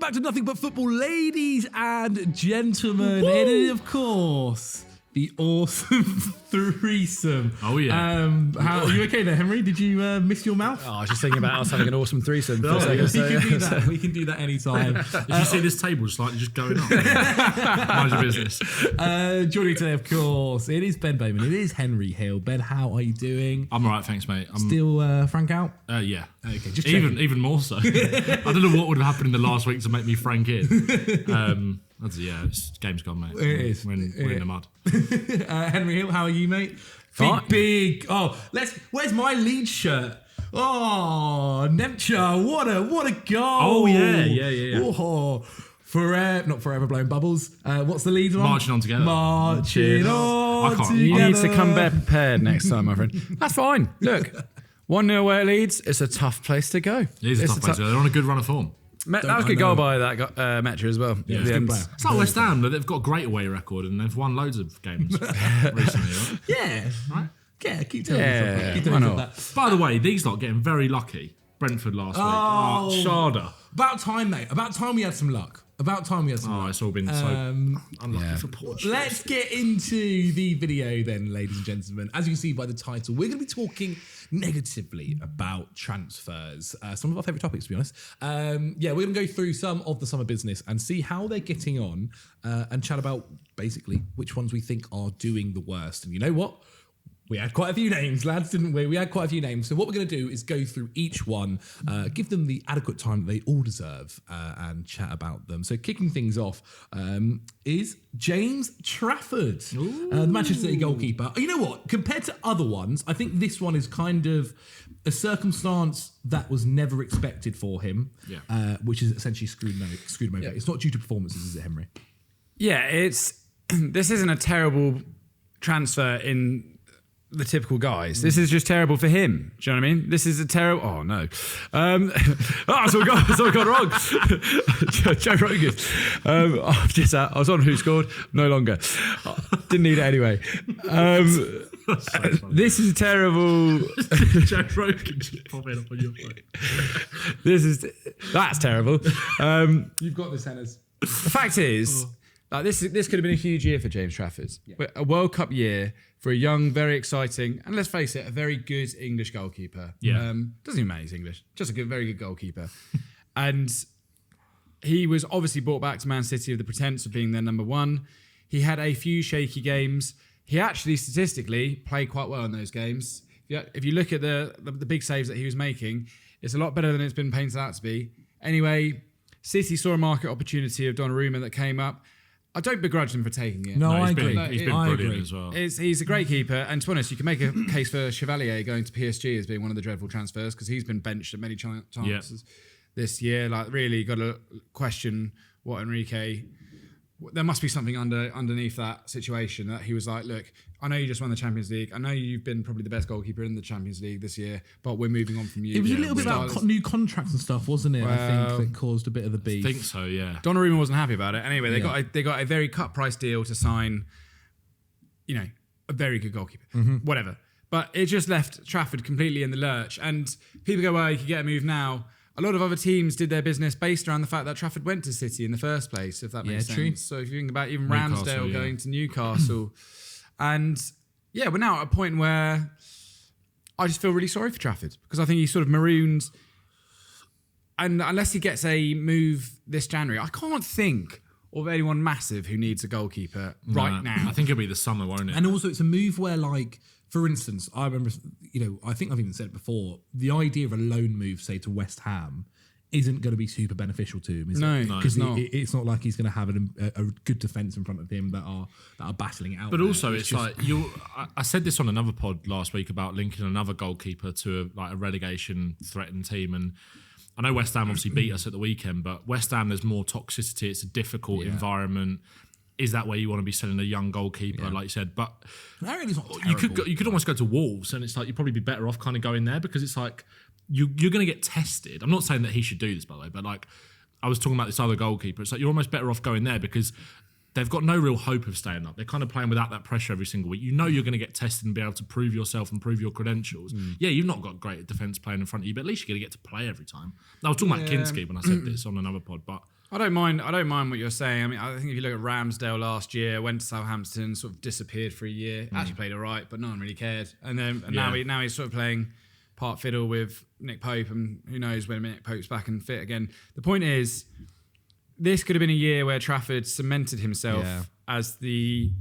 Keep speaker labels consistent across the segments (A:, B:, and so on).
A: back to Nothing But Football, ladies and gentlemen. Woo! It is, of course, the awesome threesome.
B: Oh, yeah.
A: Are you okay there, Henry? Did you miss your mouth?
C: Oh, I was just thinking about us having an awesome threesome.
A: We can do that. We can do that anytime.
B: If you see this table slightly just going up, mind your business.
A: Joining today, of course, it is Ben Bowman. It is Henry Hill. Ben, how are you doing?
B: I'm all right, thanks, mate. I'm
A: still Frank out?
B: Yeah.
A: Okay, just
B: even more so. I don't know what would have happened in the last week to make me Frank in. Game's gone, mate.
A: It is.
B: We're in the mud.
A: Henry Hill, how are you, mate?
C: Fine.
A: Big. Oh, where's my Leeds shirt? Oh, Nemcha, what a goal!
B: Oh yeah.
A: Oh, not forever blowing bubbles. What's the Leeds one?
B: Marching on together.
A: Marching on together.
C: You need to come better prepared next time, my friend. That's fine. Look, 1-0 away at Leeds. It's a tough place to go.
B: It is a tough place to go. They're on a that form.
C: That was a good goal by that Metra as well.
B: Yeah, it's like West Ham. They've got a great away record and they've won loads of games recently, right?
A: Yeah.
B: Right?
A: Yeah, keep telling yourself that.
B: By the way, these lot getting very lucky. Brentford last week. Sharda.
A: About time, mate. About time we had some luck. Luck.
B: It's all been so unlucky for Portugal.
A: Let's get into the video then, ladies and gentlemen. As you can see by the title, we're going to be talking negatively about transfers. Some of our favourite topics, to be honest. We're going to go through some of the summer business and see how they're getting on and chat about basically which ones we think are doing the worst. And you know what? We had quite a few names, lads, didn't we? We had quite a few names. So what we're going to do is go through each one, give them the adequate time that they all deserve, and chat about them. So kicking things off is James Trafford, the Manchester City goalkeeper. You know what? Compared to other ones, I think this one is kind of a circumstance that was never expected for him, which is essentially screwed him over. Yeah. It's not due to performances, is it, Henry?
C: Yeah, this isn't a terrible transfer in the typical guys. This is just terrible for him. Do you know what I mean? This is a terrible... Oh, no. That's all gone wrong. Joe Rogan. I was on Who Scored. No longer. Didn't need it anyway. This is a terrible...
B: Joe Rogan just popping up on your phone.
C: That's terrible.
A: You've got this, Henners.
C: The fact is... this could have been a huge year for James Trafford. Yeah. A World Cup year for a young, very exciting, and let's face it, a very good English goalkeeper.
B: Yeah.
C: Doesn't even matter he's English. Just a very good goalkeeper. And he was obviously brought back to Man City with the pretense of being their number one. He had a few shaky games. He actually, statistically, played quite well in those games. If you look at the big saves that he was making, it's a lot better than it's been painted out to be. Anyway, City saw a market opportunity of Donnarumma that came up. I don't begrudge him for taking it.
A: No, I agree.
B: He's been brilliant as well.
C: He's a great keeper, and to be honest, you can make a case for Chevalier going to PSG as being one of the dreadful transfers because he's been benched at many chances this year. Like, really got to question what Enrique... There must be something underneath that situation that he was like, look, I know you just won the Champions League. I know you've been probably the best goalkeeper in the Champions League this year, but we're moving on from you.
A: It was a little bit about new contracts and stuff, wasn't it? I think that caused a bit of the beef.
B: I think so, yeah.
C: Donnarumma wasn't happy about it. Anyway, they got a very cut price deal to sign, a very good goalkeeper. Mm-hmm. Whatever. But it just left Trafford completely in the lurch. And people go, well, you could get a move now. A lot of other teams did their business based around the fact that Trafford went to City in the first place, if that makes sense. True. So if you think about even Ramsdale going to Newcastle. And we're now at a point where I just feel really sorry for Trafford because I think he's sort of marooned. And unless he gets a move this January, I can't think of anyone massive who needs a goalkeeper right now.
B: I think it'll be the summer, won't it?
A: And also it's a move where, like, for instance, I remember, I think I've even said it before, the idea of a loan move, say, to West Ham isn't going to be super beneficial to him, is it?
C: No,
A: because it's not like he's going to have a good defence in front of him that are battling it out.
B: But also, it's like I said this on another pod last week about linking another goalkeeper to a relegation threatened team, and I know West Ham obviously beat us at the weekend, but West Ham, there's more toxicity. It's a difficult environment. Is that where you want to be selling a young goalkeeper, like you said? But
A: really not
B: you could almost go to Wolves, and it's like you'd probably be better off kind of going there because it's like you're going to get tested. I'm not saying that he should do this, by the way, but like I was talking about this other goalkeeper. It's like you're almost better off going there because they've got no real hope of staying up. They're kind of playing without that pressure every single week. You know you're going to get tested and be able to prove yourself and prove your credentials. Yeah, you've not got great defence playing in front of you, but at least you're going to get to play every time. I was talking about Kinski when I said this on another pod, but
C: I don't mind what you're saying. I mean, I think if you look at Ramsdale last year, went to Southampton, sort of disappeared for a year. Actually played all right, but no one really cared. And then now he's sort of playing part fiddle with Nick Pope, and who knows when Nick Pope's back and fit again. The point is, this could have been a year where Trafford cemented himself as the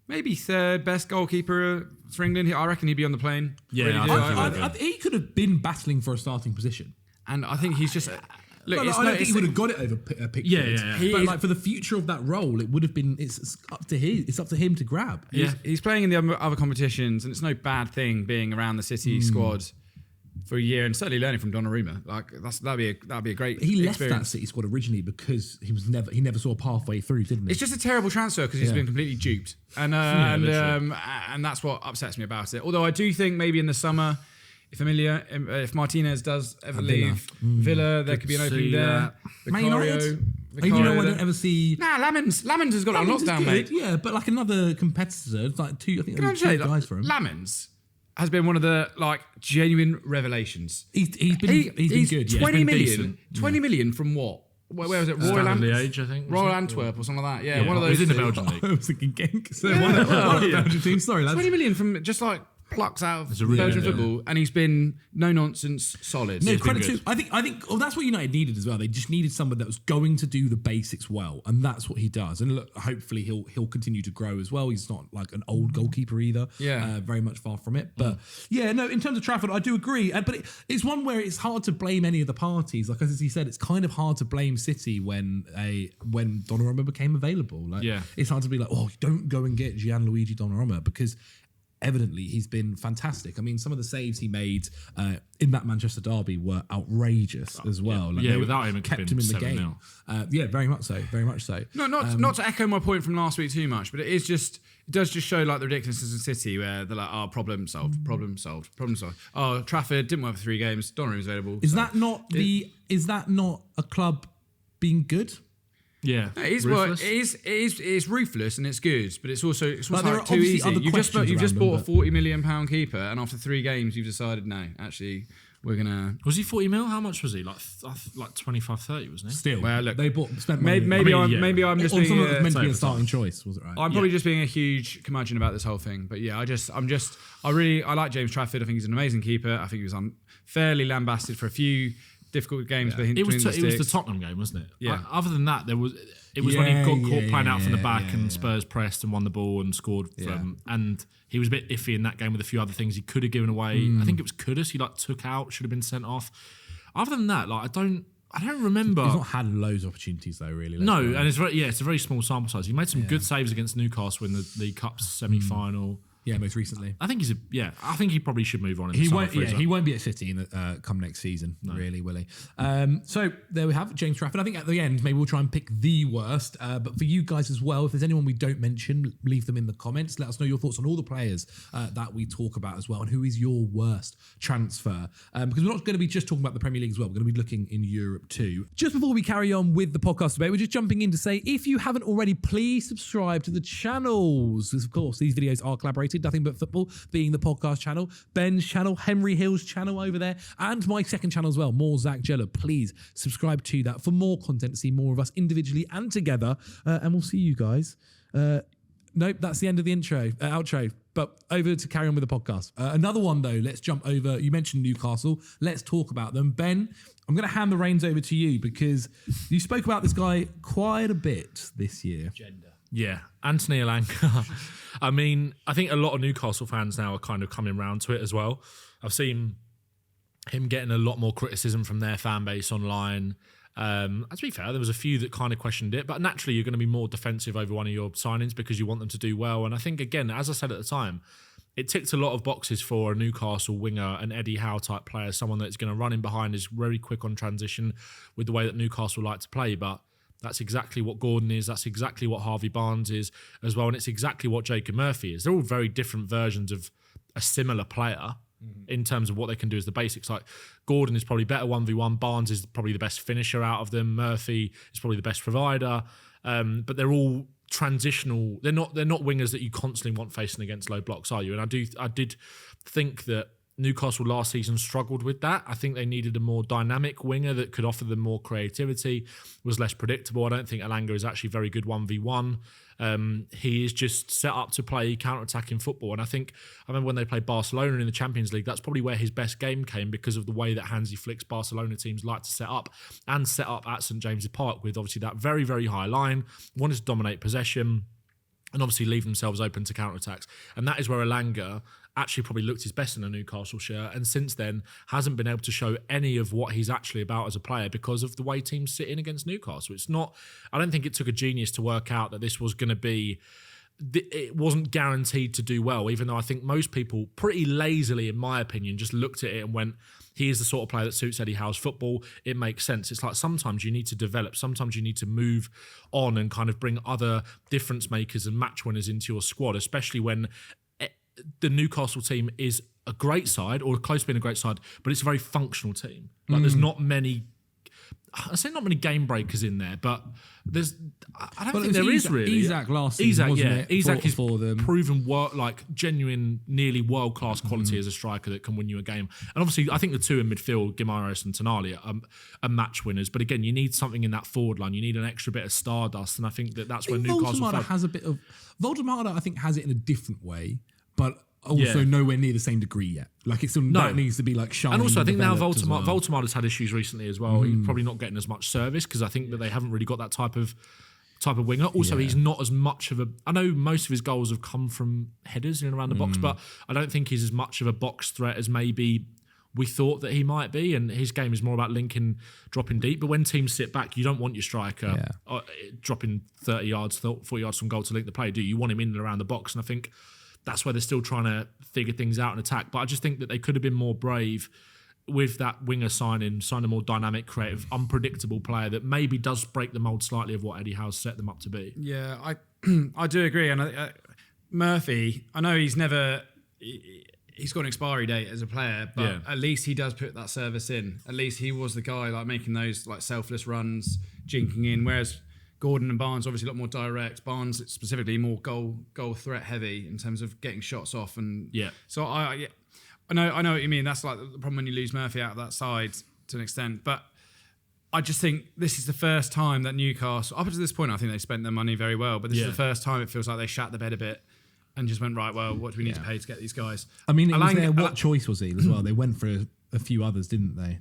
C: maybe third best goalkeeper for England. I reckon he'd be on the plane.
A: Yeah, he could have been battling for a starting position.
C: And I think he's just... Look,
A: I don't think he would have got it over Pickford.
B: Yeah.
A: But like for the future of that role, it would have been. It's up to him to grab.
C: He's playing in the other competitions, and it's no bad thing being around the City squad for a year, and certainly learning from Donnarumma. Like that'd be a great.
A: He left
C: experience.
A: that City squad originally because he never saw a pathway through, didn't he?
C: It's just a terrible transfer because he's been completely duped, and that's what upsets me about it. Although I do think maybe in the summer, if Martinez does ever leave Villa, there could be an opening there.
A: Man United. I don't ever see.
C: Lamens has got it on lockdown, mate.
A: Yeah, but like another competitor, it's like two. I think there two guys for him.
C: Lamens has been one of the genuine revelations.
A: He's been good.
C: 20 million. 20 million from what? Where was it? Royal Antwerp or something like that. Yeah, one of those.
B: He was in the Belgian league.
A: I was thinking Genk. So one of the Belgian teams. Sorry, lads.
C: 20 million from just plucks out of Belgian football, and he's been no nonsense solid.
A: No credit to. I think that's what United needed as well. They just needed someone that was going to do the basics well, and that's what he does. And look, hopefully he'll continue to grow as well. He's not like an old goalkeeper either. Very much far from it. But in terms of Trafford, I do agree. But it's one where it's hard to blame any of the parties. Like as he said, it's kind of hard to blame City when Donnarumma became available. It's hard to be like, oh, don't go and get Gianluigi Donnarumma because evidently he's been fantastic. I mean, some of the saves he made in that Manchester derby were outrageous as well.
B: Without him, it
A: kept him in the game. Very much so.
C: No, not to echo my point from last week too much, but it does just show the ridiculousness of City where they're like, oh, problem solved. Oh, Trafford didn't work for 3 games. Donnaruma's available.
A: Is that not a club being good?
B: Yeah,
C: it is ruthless and it's good, but it's also
A: there are
C: too easy.
A: You've
C: just bought a £40 million keeper, and after 3 games, you've decided no, actually, we're gonna.
B: Was he 40 mil? How much was he? Like 25, 30, wasn't he?
A: Still,
C: well, look,
A: they spent money.
C: Maybe I'm just being
A: meant to be a starting choice, was it right?
C: I'm probably just being a huge curmudgeon about this whole thing, but yeah, I like James Trafford. I think he's an amazing keeper. I think he was fairly lambasted for a few difficult games, but
B: it was the Tottenham game, wasn't it?
A: Yeah.
B: Other than that, it was when he got caught playing out from the back and Spurs pressed and won the ball and scored from. And he was a bit iffy in that game with a few other things he could have given away. I think it was Kudus he took out, should have been sent off. Other than that, I don't remember.
A: He's not had loads of opportunities though, really.
B: No, and it's a very small sample size. He made some good saves against Newcastle in the League Cup semi-final.
A: Yeah, most recently.
B: I think I think he probably should move on.
A: He won't be at City come next season. No. Really, will he? So there we have James Trafford. I think at the end maybe we'll try and pick the worst. But for you guys as well, if there's anyone we don't mention, leave them in the comments. Let us know your thoughts on all the players that we talk about as well, and who is your worst transfer. Because we're not going to be just talking about the Premier League as well. We're going to be looking in Europe too. Just before we carry on with the podcast debate, we're just jumping in to say if you haven't already, please subscribe to the channels. Of course, these videos are collaborated. Nothing But Football being the podcast channel, Ben's channel, Henry Hill's channel over there, and my second channel as well, More Zach Jeller. Please subscribe to that for more content, to see more of us individually and together. And we'll see you guys. Nope, that's the end of the outro. But over to carry on with the podcast. Another one though, let's jump over. You mentioned Newcastle. Let's talk about them. Ben, I'm going to hand the reins over to you because you spoke about this guy quite a bit this year.
B: Yeah, Anthony Elanga. I mean, I think a lot of Newcastle fans now are kind of coming round to it as well. I've seen him getting a lot more criticism from their fan base online. To be fair, there was a few that kind of questioned it, but naturally you're going to be more defensive over one of your signings because you want them to do well. And I think, again, as I said at the time, it ticked a lot of boxes for a Newcastle winger, an Eddie Howe type player, someone that's going to run in behind, is very quick on transition with the way that Newcastle like to play. But that's exactly what Gordon is. That's exactly what Harvey Barnes is as well. And it's exactly what Jacob Murphy is. They're all very different versions of a similar player in terms of what they can do as the basics. Like Gordon is probably better 1v1. Barnes is probably the best finisher out of them. Murphy is probably the best provider. But they're all transitional. They're not wingers that you constantly want facing against low blocks, are you? And I did think that Newcastle last season struggled with that. I think they needed a more dynamic winger that could offer them more creativity, was less predictable. I don't think Elanga is actually very good 1v1. He is just set up to play counter-attacking football. And I remember when they played Barcelona in the Champions League, that's probably where his best game came because of the way that Hansi Flick's Barcelona teams like to set up at St James's Park with obviously that very, very high line, wanted to dominate possession and obviously leave themselves open to counter-attacks. And that is where Elanga actually probably looked his best in a Newcastle shirt, and since then hasn't been able to show any of what he's actually about as a player because of the way teams sit in against Newcastle. I don't think it took a genius to work out that this was going to be, it wasn't guaranteed to do well, even though I think most people pretty lazily, in my opinion, just looked at it and went, he is the sort of player that suits Eddie Howe's football. It makes sense. It's like sometimes you need to develop, sometimes you need to move on and kind of bring other difference makers and match winners into your squad, especially when the Newcastle team is a great side or close to being a great side, but it's a very functional team. Like there's not many, I say not many game breakers in there, but I don't think there is really.
A: Isak last season, wasn't it?
B: Isak is
A: for them.
B: proven genuine, nearly world-class quality as a striker that can win you a game. And obviously, I think the two in midfield, Gyökeres and Tonali, are match winners. But again, you need something in that forward line. You need an extra bit of stardust, and I think that's where Newcastle
A: has a bit of. Voldemort, I think, has it in a different way, but also nowhere near the same degree yet. Like it still needs to be like shining.
B: And also, I think now
A: Voldemort
B: has had issues recently as well. He's probably not getting as much service because I think that they haven't really got that type of winger. Also, he's not as much of a. I know most of his goals have come from headers in and around the box, but I don't think he's as much of a box threat as maybe we thought that he might be. And his game is more about linking, dropping deep. But when teams sit back, you don't want your striker dropping 30 yards, 40 yards from goal to link the play, do you? You want him in and around the box. And I think that's where they're still trying to figure things out and attack. But I just think that they could have been more brave with that winger sign a more dynamic, creative, unpredictable player that maybe does break the mould slightly of what Eddie Howe's set them up to be.
C: Yeah, I do agree. And Murphy, I know he's got an expiry date as a player, but at least he does put that service in. At least he was the guy like making those like selfless runs, jinking in, whereas Gordon and Barnes obviously a lot more direct. Barnes specifically more goal threat heavy in terms of getting shots off, and so I know what you mean. That's like the problem when you lose Murphy out of that side to an extent. But I just think this is the first time that Newcastle, up to this point, I think they spent their money very well, but this is the first time it feels like they shat the bed a bit and just went, right, well, what do we need to pay to get these guys?
A: I mean, what choice was he as well? They went for a few others, didn't they?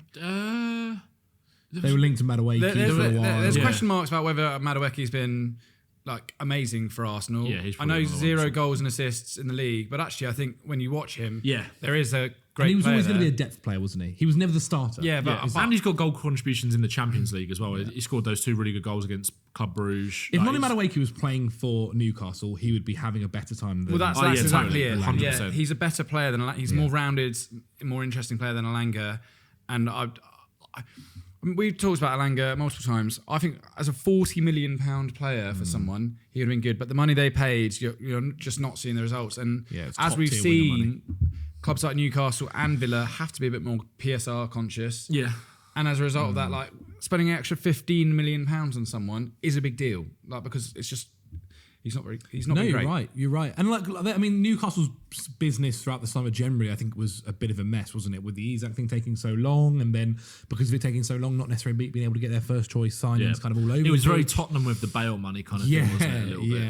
A: They were linked to Madueke for a while.
C: There's question marks about whether Madueke's been like amazing for Arsenal.
B: Yeah,
C: I know he's 0 goals and assists in the league, but actually I think when you watch him, there is a great
A: and he was
C: player
A: always going to
C: there.
A: be a depth player, wasn't he? He was never the starter.
C: Yeah, but
B: and he's got goal contributions in the Champions League as well. Yeah. He scored those 2 really good goals against Club Bruges.
A: If Noni Madueke was playing for Newcastle, he would be having a better time than.
C: Well, that's exactly it.
B: 100%.
C: Yeah, he's a better player than he's more rounded, more interesting player than Elanga, and we've talked about Elanga multiple times. I think as a £40 million player for someone, he would have been good. But the money they paid, you're just not seeing the results. And as we've seen, clubs like Newcastle and Villa have to be a bit more PSR conscious.
B: Yeah.
C: And as a result of that, like spending an extra £15 million on someone is a big deal. Like because it's just he's not been great.
A: You're right. And I mean, Newcastle's business throughout the summer generally, I think, was a bit of a mess, wasn't it? With the Isak thing taking so long, and then because of it taking so long, not necessarily being able to get their first choice signings kind of all over.
B: It was very Tottenham with the Bale money kind of thing, wasn't it? A little bit.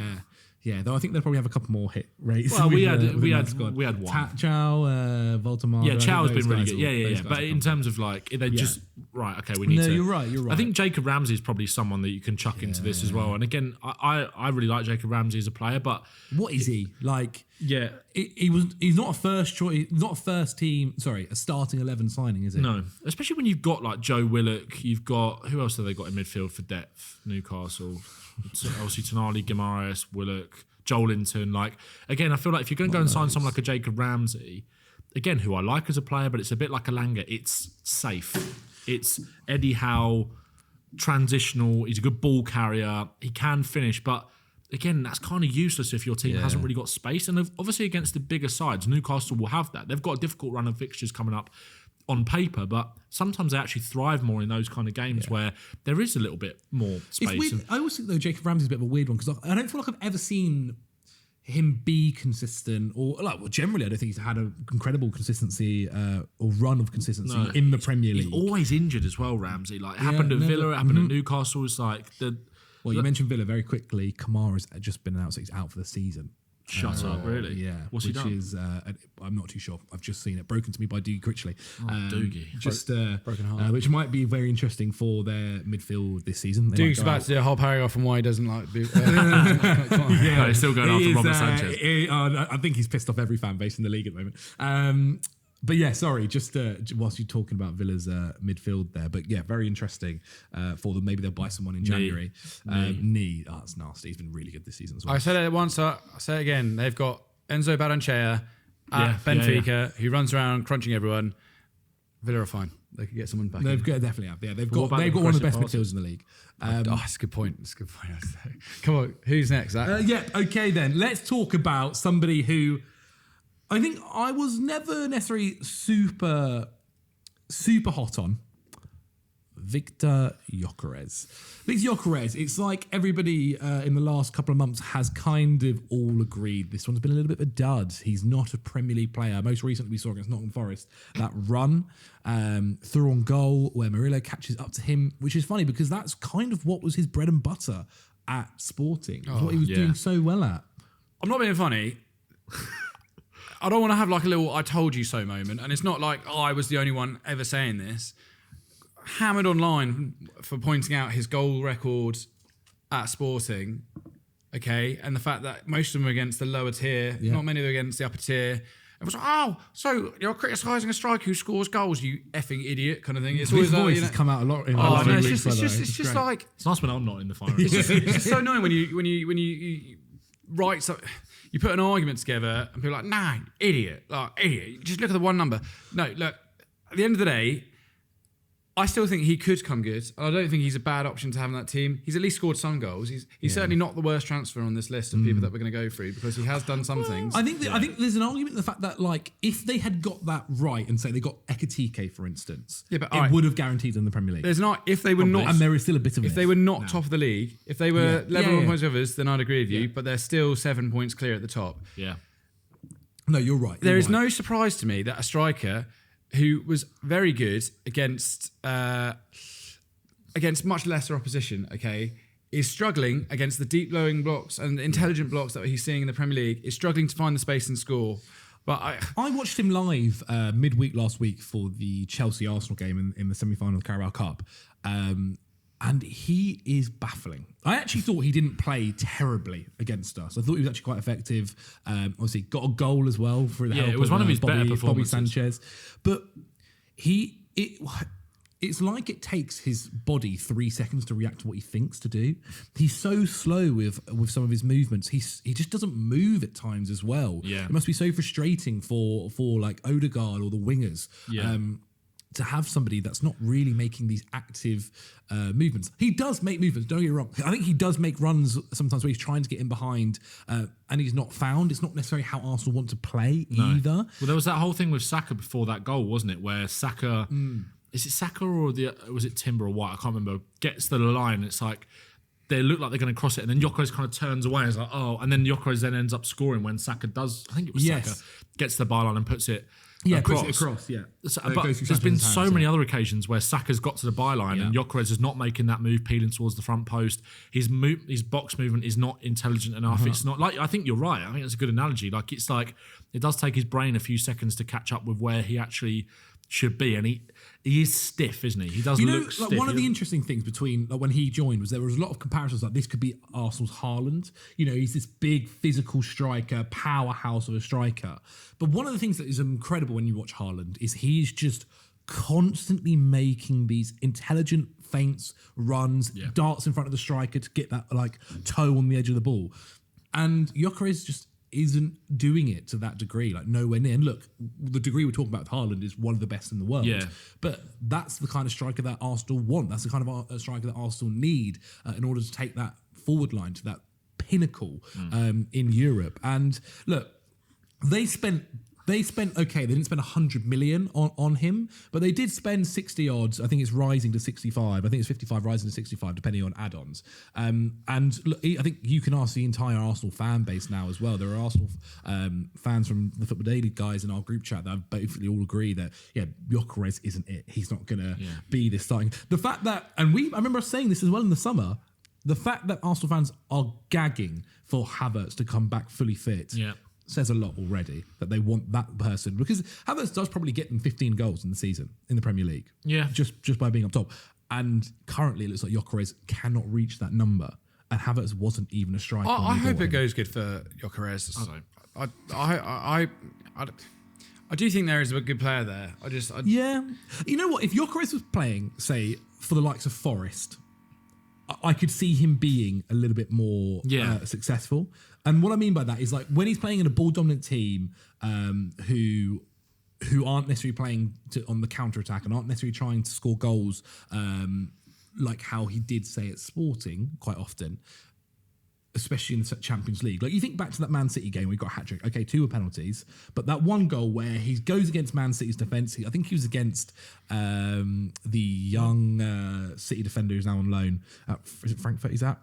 A: Yeah, though I think they'll probably have a couple more hit rates.
B: Well, we had one.
A: Chow, Voldemort.
B: Yeah, Chow's been really good. Yeah. But in terms of like, they just right. Okay, we need to.
A: You're right.
B: I think Jacob Ramsey is probably someone that you can chuck into this as well. And again, I really like Jacob Ramsey as a player, but
A: what is he like?
B: Yeah,
A: he's not a first choice, not a first team. Sorry, a starting 11 signing, is it?
B: No, especially when you've got like Joe Willock. You've got who else have they got in midfield for depth? Newcastle. Obviously, Tonali, Gyökeres, Willock, Joelinton. Like again, I feel like if you're going to go and sign someone like a Jacob Ramsey, again, who I like as a player, but it's a bit like Elanga. It's safe. It's Eddie Howe, transitional. He's a good ball carrier. He can finish, but again, that's kind of useless if your team hasn't really got space. And obviously, against the bigger sides, Newcastle will have that. They've got a difficult run of fixtures coming up. on paper, but sometimes they actually thrive more in those kind of games where there is a little bit more space.
A: It's weird. I always think though Jacob Ramsey's a bit of a weird one because I don't feel like I've ever seen him be consistent or generally I don't think he's had an incredible consistency or run of consistency in the Premier League.
B: He's always injured as well, Ramsey. Like it happened at Villa, it happened at Newcastle. It's like
A: Well, you mentioned Villa very quickly. Kamara's just been announced that he's out for the season.
B: Shut up, really?
A: Yeah.
B: What's he done?
A: Is, I'm not too sure. I've just seen it broken to me by Doogie Critchley.
B: Doogie.
A: Just
C: broken heart.
A: which might be very interesting for their midfield this season.
C: Duke's about to do a whole paragraph on why he doesn't like.
B: Yeah, he's still going after Robert Sanchez.
A: I think he's pissed off every fan base in the league at the moment. But yeah, sorry, just whilst you're talking about Villa's midfield there, but yeah, very interesting for them. Maybe they'll buy someone in January. Knee, that's nasty. He's been really good this season as well.
C: I said it once, I'll say it again. They've got Enzo Baranchea at Benfica, who runs around crunching everyone. Villa are fine. They could get someone back.
A: Definitely have. Yeah, they've got one of the best midfielders in the league.
C: That's a good point. That's a good point. Come on, who's next?
A: Okay then. Let's talk about somebody who I think I was never necessarily super hot on. Viktor Gyokeres. Viktor Gyokeres, it's like everybody in the last couple of months has kind of all agreed this one's been a little bit of a dud. He's not a Premier League player. Most recently we saw against Nottingham Forest that run through on goal where Murillo catches up to him, which is funny because that's kind of what was his bread and butter at Sporting. It's what he was doing so well at.
C: I'm not being funny. I don't want to have like a little I told you so moment. And it's not like, I was the only one ever saying this. Hammered online for pointing out his goal record at Sporting, okay? And the fact that most of them are against the lower tier, not many are against the upper tier. It was like, so you're criticising a striker who scores goals, you effing idiot, kind of thing. It's always
A: voice has come out a lot.
C: It's just like
B: it's nice when I'm not in the fire.
C: It's just so annoying when you write something. You put an argument together and people are like, nah, idiot. Just look at the one number. No, look, at the end of the day, I still think he could come good. I don't think he's a bad option to have in that team. He's at least scored some goals. He's certainly not the worst transfer on this list of people that we're going to go through because he has done some things.
A: I think there's an argument in the fact that like if they had got that right and say they got Ekatike for instance, it would have guaranteed them the Premier League.
C: There's not if they were not,
A: and there is still a bit of
C: if they were not top of the league, if they were level on points with others, then I'd agree with you. But they're still 7 points clear at the top.
B: Yeah.
A: No, you're right.
C: There is no surprise to me that a striker who was very good against much lesser opposition, okay, is struggling against the deep blowing blocks and intelligent blocks that he's seeing in the Premier League, is struggling to find the space and score. But
A: I watched him live midweek last week for the Chelsea-Arsenal game in the semi-final of the Carabao Cup. And he is baffling. I actually thought he didn't play terribly against us. I thought he was actually quite effective. Obviously, got a goal as well for the help
B: it was one of his better performances.
A: Bobby Sanchez. But it's like it takes his body 3 seconds to react to what he thinks to do. He's so slow with some of his movements. He just doesn't move at times as well.
B: Yeah.
A: It must be so frustrating for like Odegaard or the wingers. Yeah. To have somebody that's not really making these active movements. He does make movements, don't get me wrong. I think he does make runs sometimes where he's trying to get in behind and he's not found. It's not necessarily how Arsenal want to play either.
B: Well, there was that whole thing with Saka before that goal, wasn't it? Where Saka, is it Saka or was it Timber or White? I can't remember. Gets to the line and it's like, they look like they're going to cross it and then Gyökeres kind of turns away and it's like, oh, and then Gyökeres then ends up scoring when Saka does, I think it was Saka, gets to the byline and puts it across.
A: Puts it across, yeah.
B: But there's been so many other occasions where Saka's got to the byline and Gyökeres is not making that move, peeling towards the front post. His box movement is not intelligent enough. It's not like, I think you're right. I think that's a good analogy. Like it's like, it does take his brain a few seconds to catch up with where he actually should be, and he is stiff, isn't he? He does look stiff.
A: One of the interesting things between when he joined was there was a lot of comparisons like this could be Arsenal's Haaland. He's this big physical striker, powerhouse of a striker. But one of the things that is incredible when you watch Haaland is he's just constantly making these intelligent feints, runs, darts in front of the striker to get that like toe on the edge of the ball. And Gyökeres just isn't doing it to that degree, like nowhere near. And look, the degree we're talking about with Haaland is one of the best in the world. Yeah. But that's the kind of striker that Arsenal want. That's the kind of striker that Arsenal need in order to take that forward line to that pinnacle in Europe. And look, they spent they didn't spend 100 million on him, but they did spend 60 odds. I think it's rising to 65. I think it's 55 rising to 65, depending on add-ons. And look, I think you can ask the entire Arsenal fan base now as well. There are Arsenal fans from the Football Daily guys in our group chat that basically all agree that, Gyökeres isn't it. He's not going to be this starting. The fact that, I remember us saying this as well in the summer, the fact that Arsenal fans are gagging for Havertz to come back fully fit says a lot already, that they want that person, because Havertz does probably get them 15 goals in the season in the Premier League. Yeah. Just by being up top. And currently it looks like Gyökeres cannot reach that number. And Havertz wasn't even a striker.
C: I hope it goes good for Gyökeres. I do think there is a good player there.
A: Yeah. You know what? If Gyökeres was playing, say, for the likes of Forest, I could see him being a little bit more successful. And what I mean by that is, like, when he's playing in a ball-dominant team who aren't necessarily playing on the counter-attack and aren't necessarily trying to score goals like how he did, say, at Sporting quite often, especially in the Champions League. Like, you think back to that Man City game where he got a hat-trick. Okay, 2 were penalties, but that one goal where he goes against Man City's defence, I think he was against the young City defender who's now on loan. Is it Frankfurt he's at?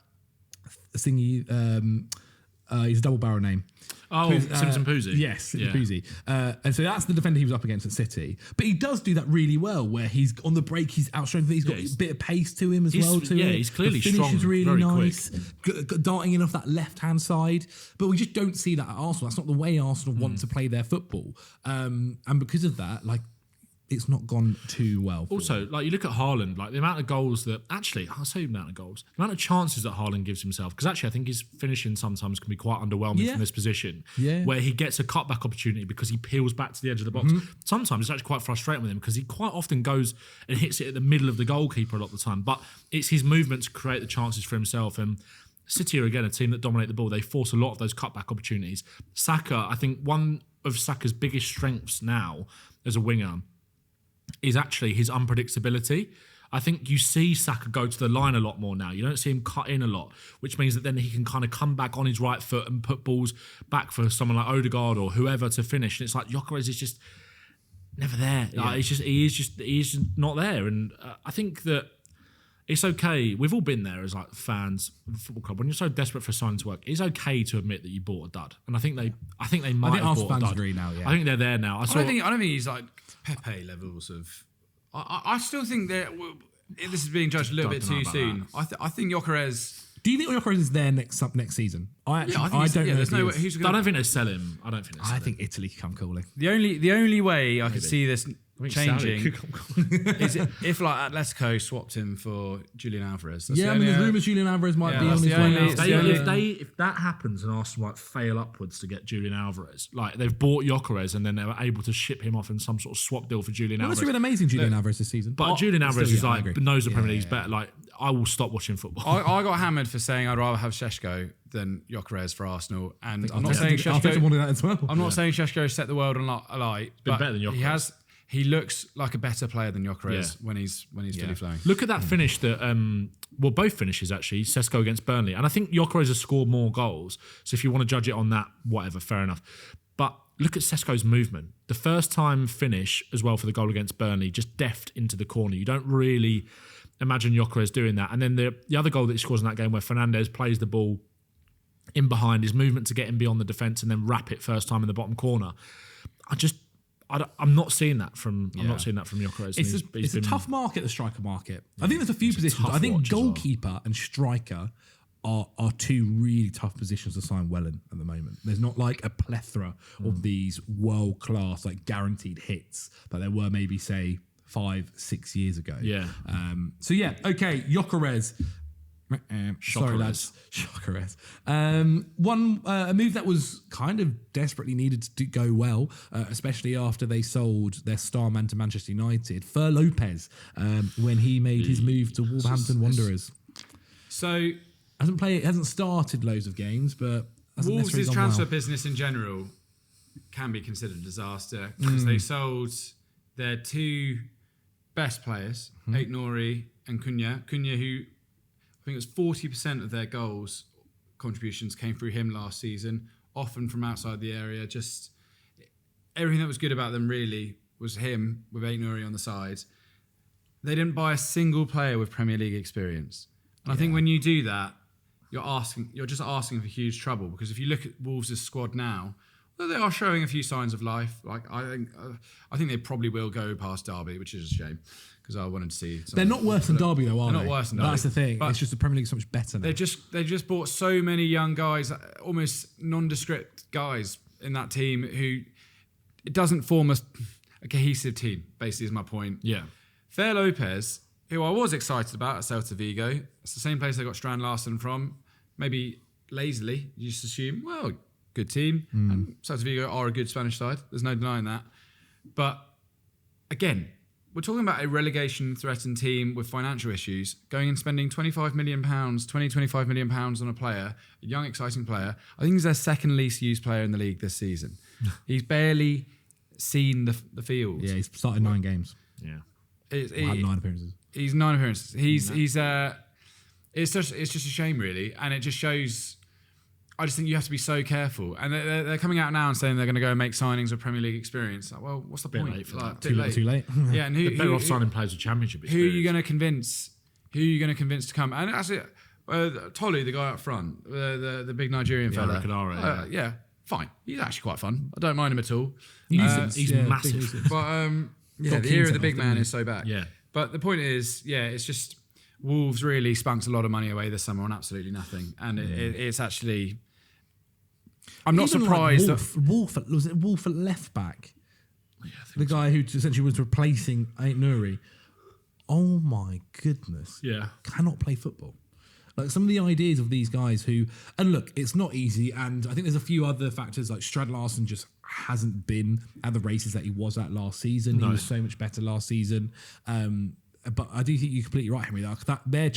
A: He's a double barrel name.
B: Simpson Puzzi.
A: Yes, Puzzi. And so that's the defender he was up against at City. But he does do that really well, where he's on the break, he's outstrengthened, he's got a bit of pace to him as well.
B: He's clearly
A: the finish
B: strong,
A: is really
B: very
A: nice, darting in off that left-hand side. But we just don't see that at Arsenal. That's not the way Arsenal want to play their football. And because of that, like, it's not gone too well.
B: Also, like, you look at Haaland, like the amount of goals that I'll say the amount of goals, the amount of chances that Haaland gives himself, because actually I think his finishing sometimes can be quite underwhelming from this position, where he gets a cutback opportunity because he peels back to the edge of the box. Sometimes it's actually quite frustrating with him because he quite often goes and hits it at the middle of the goalkeeper a lot of the time, but it's his movement to create the chances for himself. And City are, again, a team that dominate the ball. They force a lot of those cutback opportunities. Saka, I think one of Saka's biggest strengths now as a winger is actually his unpredictability. I think you see Saka go to the line a lot more now. You don't see him cut in a lot, which means that then he can kind of come back on his right foot and put balls back for someone like Odegaard or whoever to finish. And it's like Gyökeres is just never there. Like, he is just not there. And I think that it's okay. We've all been there as, like, fans of the football club. When you're so desperate for a sign to work, it's okay to admit that you bought a dud. And I think they might have bought a dud.
A: Agree now,
B: I think they're there now.
C: I don't think he's like Pepe levels of. I still think that this is being judged a little bit too soon. I think Gyökeres.
A: Do you think Gyökeres is there next season? I don't know.
B: I don't think they sell him. I
A: think Italy could come calling.
C: The only way I could see this changing is if, like, Atletico swapped him for Julian Alvarez.
A: There's rumours Julian Alvarez might be on his way now.
B: If that happens and Arsenal might fail upwards to get Julian Alvarez, like, they've bought Gyökeres and then they were able to ship him off in some sort of swap deal for Julian Alvarez.
A: That's been amazing, Julian Alvarez this season.
B: But Julian Alvarez is like, knows the Premier League's better. Like, I will stop watching football.
C: I got hammered for saying I'd rather have Šeško than Gyökeres for Arsenal, and I'm not saying
A: Šeško wanted that as well.
C: I'm not saying Šeško set the world alight, but
B: better than Gyökeres.
C: He looks like a better player than Gyökeres when he's fully flowing.
B: Look at that finish that, both finishes actually, Sesko against Burnley. And I think Gyökeres has scored more goals. So if you want to judge it on that, whatever, fair enough. But look at Sesko's movement. The first time finish as well for the goal against Burnley, just deft into the corner. You don't really imagine Gyökeres doing that. And then the other goal that he scores in that game where Fernandes plays the ball in behind, his movement to get him beyond the defence and then wrap it first time in the bottom corner. I'm not seeing that from Gyökeres.
A: It's a tough market, the striker market. I think there's a few positions. I think goalkeeper and striker are 2 really tough positions to sign well in at the moment. There's not like a plethora of these world class, like, guaranteed hits that there were maybe, say, 5-6 years ago. Okay, Gyökeres. Sorry, lads. Gyökeres. A move that was kind of desperately needed to go well, especially after they sold their star man to Manchester United, Fer Lopez, when he made his move to Wolverhampton Wanderers.
C: So
A: hasn't started loads of games, but
C: Wolves' transfer business in general can be considered a disaster because they sold their 2 best players, Aït-Nouri and Cunha. Cunha, who I think it was 40% of their goals contributions came through him last season, often from outside the area. Just everything that was good about them really was him with Aït-Nouri on the side. They didn't buy a single player with Premier League experience. And I think when you do that, you're just asking for huge trouble, because if you look at Wolves' squad now, well, they are showing a few signs of life. Like I think they probably will go past Derby, which is a shame, because I wanted to see.
A: They're not worse than Derby, though, are they?
C: They're not worse than Derby.
A: That's the thing.
C: But
A: it's just the Premier League's so much better now.
C: They just bought so many young guys, almost nondescript guys in that team who it doesn't form a cohesive team. Basically, is my point.
B: Yeah.
C: Fer Lopez, who I was excited about at Celta Vigo, it's the same place they got Strand Larsen from. Maybe lazily, you just assume, well, good team. And Celta Vigo are a good Spanish side. There's no denying that. But again, we're talking about a relegation-threatened team with financial issues, going and spending £25 million on a player, a young, exciting player. I think he's their second least used player in the league this season. He's barely seen the field.
A: Yeah, he's started 9 games.
B: Yeah.
A: Had 9 appearances.
C: He's 9 appearances. It's just a shame, really, and it just shows. I just think you have to be so careful, and they're coming out now and saying they're going to go and make signings with Premier League experience. Like, well, what's the point?
B: Late for that.
A: Too late.
C: Yeah, and
B: They're better off signing players with Championship experience.
C: Who are you going to convince? Who are you going to convince to come? And actually, Tolu, the guy up front, the big Nigerian fella.
B: Riconara,
C: Yeah, fine. He's actually quite fun. I don't mind him at all.
B: He's massive.
C: But the era of the big man is so back.
B: Yeah.
C: But the point is, it's just Wolves really spunked a lot of money away this summer on absolutely nothing, and it's actually. I'm not surprised
A: that Wolf at left back, the guy who essentially was replacing Aït-Nouri. Oh my goodness!
B: Yeah,
A: cannot play football. Like some of the ideas of these guys who, and look, it's not easy, and I think there's a few other factors, like Strand Larsen just hasn't been at the races that he was at last season.
B: No.
A: He was so much better last season. But I do think you're completely right, Henry. That their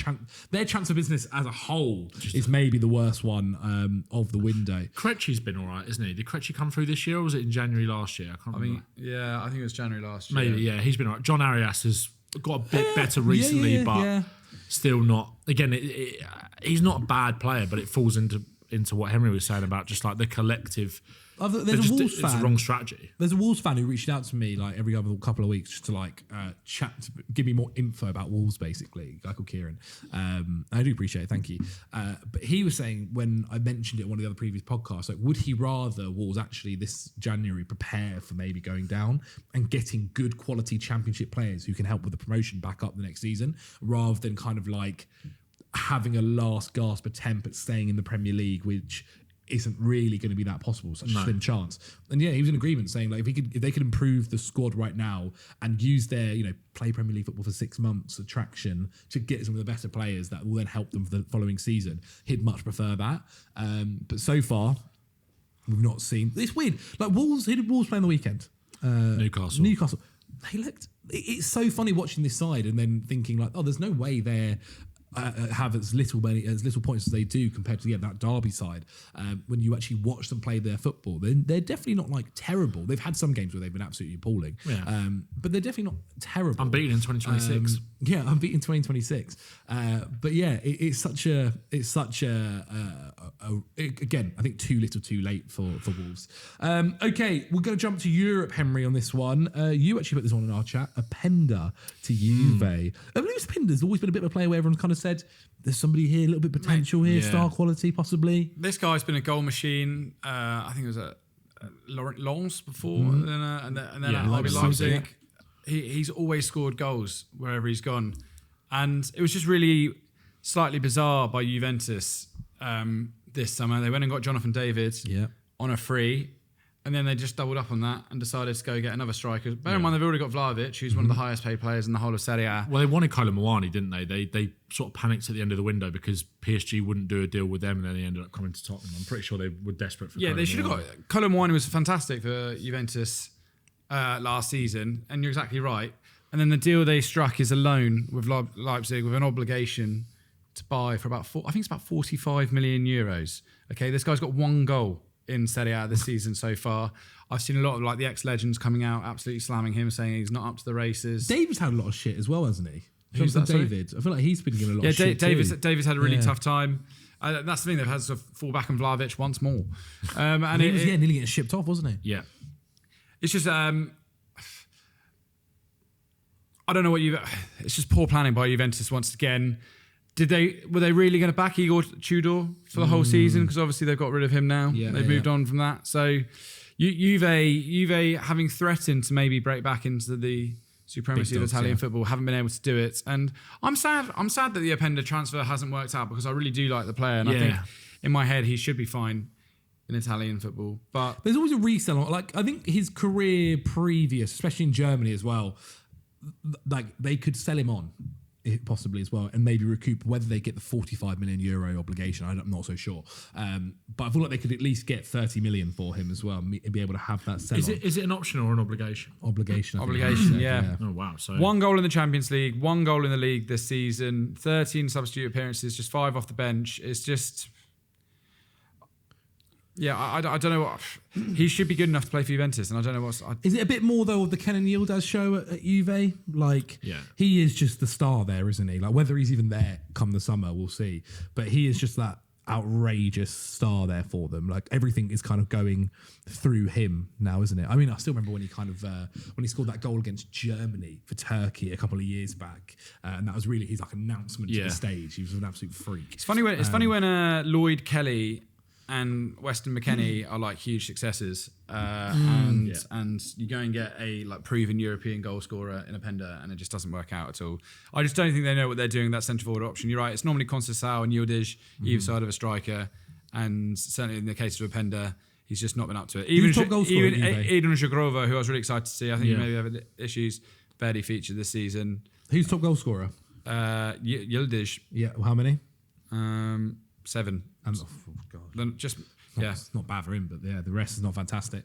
A: transfer business as a whole is maybe the worst one of the window.
B: Krejci's been all right, isn't he? Did Krejci come through this year, or was it in January last year? I can't remember.
C: I think it was January last year.
B: Maybe, yeah. He's been all right. John Arias has got a bit better recently, but still not. Again, he's not a bad player, but it falls into what Henry was saying about just like the collective.
A: There's a Wolves fan.
B: It's the wrong strategy.
A: There's a Wolves fan who reached out to me like every other couple of weeks just to like chat, to give me more info about Wolves, basically. A guy called Kean. I do appreciate it, thank you. But he was saying, when I mentioned it in one of the other previous podcasts, like, would he rather Wolves actually this January prepare for maybe going down and getting good quality Championship players who can help with the promotion back up the next season, rather than kind of like having a last gasp attempt at staying in the Premier League, which isn't really going to be that possible, such a slim chance. And yeah, he was in agreement saying like if they could improve the squad right now and use their, play Premier League football for 6 months attraction to get some of the better players that will then help them for the following season, he'd much prefer that. But so far, we've not seen. It's weird. Like Wolves, who did Wolves play on the weekekend? Newcastle. They looked. It's so funny watching this side and then thinking like, oh, there's no way they're. Have as little points as they do compared to that Derby side. When you actually watch them play their football, they're definitely not like terrible. They've had some games where they've been absolutely appalling, but they're definitely not terrible.
B: Unbeaten in 2026.
A: Unbeaten 2026. But yeah, it's such a again, I think too little, too late for Wolves. Okay, we're going to jump to Europe, Henry, on this one. You actually put this one in our chat. Openda to Juve. I believe Openda's always been a bit of a player where everyone's kind of said there's somebody here, a little bit potential here, star quality possibly.
C: This guy's been a goal machine. I think it was at Lens before, and then at RB Leipzig. He's always scored goals wherever he's gone, and it was just really slightly bizarre by Juventus this summer. They went and got Jonathan David on a free. And then they just doubled up on that and decided to go get another striker. Bear in mind, they've already got Vlahovic, who's one of the highest paid players in the whole of Serie A.
B: Well, they wanted Kolo Muani, didn't they? They sort of panicked at the end of the window because PSG wouldn't do a deal with them, and then they ended up coming to Tottenham. I'm pretty sure they were desperate for
C: they should have got... Kolo Muani was fantastic for Juventus last season, and you're exactly right. And then the deal they struck is a loan with Leipzig with an obligation to buy for about 45 million euros. Okay, this guy's got 1 goal in Serie A this season so far. I've seen a lot of like the ex-legends coming out absolutely slamming him, saying he's not up to the races.
A: David's had a lot of shit as well, hasn't he?
C: Who's that,
A: David? I feel like he's been given a lot of shit
C: David's had a really tough time. That's the thing, they've had to fall back on Vlahovic once more.
A: And he was nearly getting shipped off, wasn't he?
B: Yeah.
C: it's just I don't know what it's just poor planning by Juventus once again. Were they really going to back Igor Tudor for the whole season? Because obviously they've got rid of him now. They've moved on from that. So Juve having threatened to maybe break back into the supremacy of Italian football, haven't been able to do it. And I'm sad that the Openda transfer hasn't worked out, because I really do like the player, and I think in my head he should be fine in Italian football. But
A: there's always a resell. Like, I think his career previous, especially in Germany as well, like they could sell him on possibly as well, and maybe recoup, whether they get the 45 million euro obligation. I'm not so sure. But I feel like they could at least get 30 million for him as well, and be able to have that sell.
B: Is it an option or an obligation?
A: Obligation.
C: Yeah.
B: Oh, wow. So
C: 1 goal in the Champions League, 1 goal in the league this season, 13 substitute appearances, just 5 off the bench. It's just... Yeah, I don't know what... He should be good enough to play for Juventus, and I don't know what's...
A: Is it a bit more, though, of the Kenan Yildiz show at Juve? Like, he is just the star there, isn't he? Like, whether he's even there come the summer, we'll see. But he is just that outrageous star there for them. Like, everything is kind of going through him now, isn't it? I mean, I still remember when he kind of... when he scored that goal against Germany for Turkey a couple of years back, and that was really his, like, announcement to the stage. He was an absolute freak.
C: It's funny when Lloyd Kelly and Weston McKennie are like huge successes, and you go and get a like proven European goal scorer in Openda, and it just doesn't work out at all. I just don't think they know what they're doing, that centre forward option. You're right, it's normally Conceição and Yildiz either side of a striker, and certainly in the case of Openda, he's just not been up to it. Even Eden Jagrova, who I was really excited to see, I think he maybe have issues, barely featured this season.
A: Who's top goal scorer?
C: Yildiz.
A: Yeah, how many?
C: 7.
A: And, oh God. It's not bad for him, but the rest is not fantastic.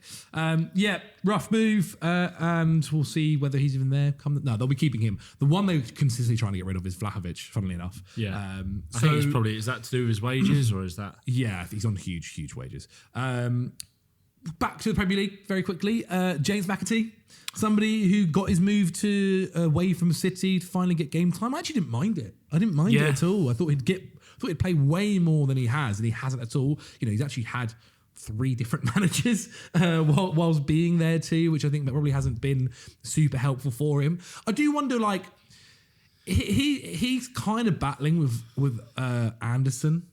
A: Rough move, and we'll see whether he's even there. No, they'll be keeping him. The one they're consistently trying to get rid of is Vlahovic, funnily enough.
B: Yeah. I think it's probably, is that to do with his wages, or is that?
A: Yeah, he's on huge wages. Back to the Premier League very quickly. James McAtee, somebody who got his move away from City to finally get game time. I actually didn't mind it. I didn't mind it at all. I thought he'd play way more than he has, and he hasn't at all. You know, he's actually had 3 different managers whilst being there too, which I think that probably hasn't been super helpful for him. I do wonder, like, he's kind of battling with Anderson.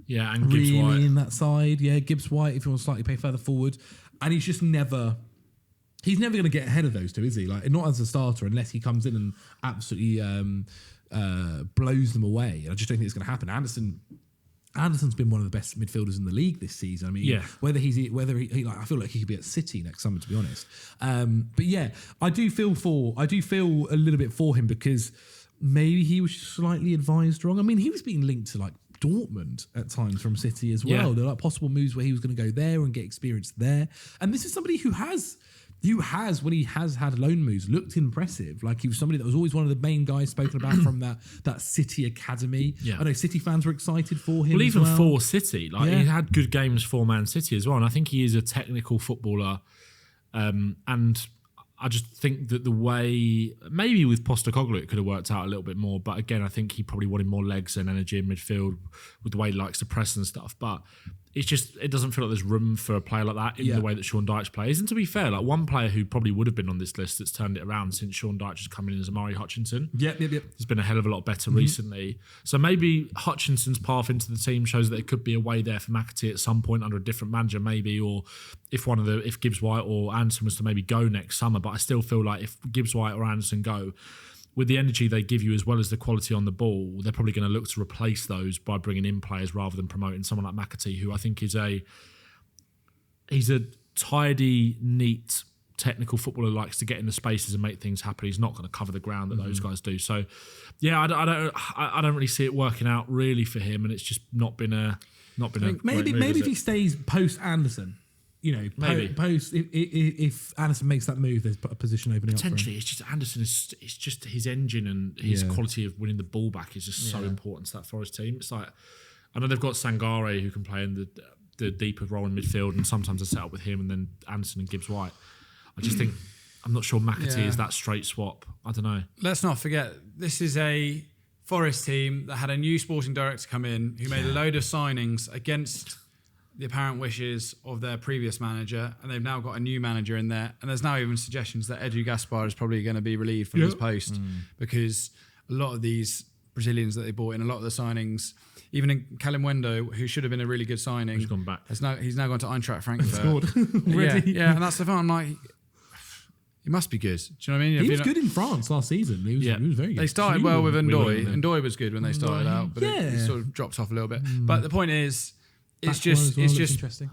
B: Yeah, and Gibbs
A: really
B: White
A: in that side. Yeah, Gibbs White, if you want to slightly play further forward. And he's just never... He's never going to get ahead of those two, is he? Like, not as a starter, unless he comes in and absolutely blows them away. And I just don't think it's going to happen. Anderson's been one of the best midfielders in the league this season. I mean, whether he like, I feel like he could be at City next summer, to be honest. But yeah, I do feel a little bit for him, because maybe he was slightly advised wrong. I mean, he was being linked to like Dortmund at times from City as well. There are like possible moves where he was going to go there and get experience there. And this is somebody who has, when he has had loan moves, looked impressive. Like, he was somebody that was always one of the main guys spoken about from that City academy. Yeah. I know City fans were excited for him.
B: Well, even for City, he had good games for Man City as well. And I think he is a technical footballer. And I just think that the way, maybe with Postecoglou it could have worked out a little bit more. But again, I think he probably wanted more legs and energy in midfield with the way he likes to press and stuff. But it's just, it doesn't feel like there's room for a player like that in the way that Sean Dyche plays. And to be fair, like, one player who probably would have been on this list that's turned it around since Sean Dyche has come in is Amari Hutchinson. Yep. He's been a hell of a lot better recently. So maybe Hutchinson's path into the team shows that it could be a way there for McAtee at some point under a different manager, maybe, or if Gibbs White or Anderson was to maybe go next summer. But I still feel like if Gibbs White or Anderson go, with the energy they give you as well as the quality on the ball, they're probably going to look to replace those by bringing in players rather than promoting someone like McAtee, who I think is he's a tidy, neat, technical footballer who likes to get in the spaces and make things happen. He's not going to cover the ground that those guys do. So, yeah, I don't really see it working out really for him, and it's just not been a
A: maybe if he stays post Anderson. You know,
B: maybe
A: post if Anderson makes that move, there's a position opening
B: potentially.
A: Up
B: It's just Anderson it's just his engine and his quality of winning the ball back is just so important to that Forest team. It's like, I know they've got Sangare who can play in the deeper role in midfield, and sometimes they set up with him and then Anderson and Gibbs White. I just think, I'm not sure McAtee is that straight swap. I don't know.
C: Let's not forget, this is a Forest team that had a new sporting director come in who made a load of signings against the apparent wishes of their previous manager, and they've now got a new manager in there. And there's now even suggestions that Edu Gaspar is probably going to be relieved from his post because a lot of these Brazilians that they bought in, a lot of the signings, even in Callum Wendo, who should have been a really good signing,
B: He's gone back.
C: he's now gone to Eintracht Frankfurt.
A: Scored
C: yeah,
A: already.
C: yeah, and that's the fun. I'm like, he must be good. Do you know what I mean?
A: He was good in France last season. He was very good.
C: They started well with Ndoye. Ndoye was good when they started out, but he sort of dropped off a little bit. But the point is, it's just
A: interesting.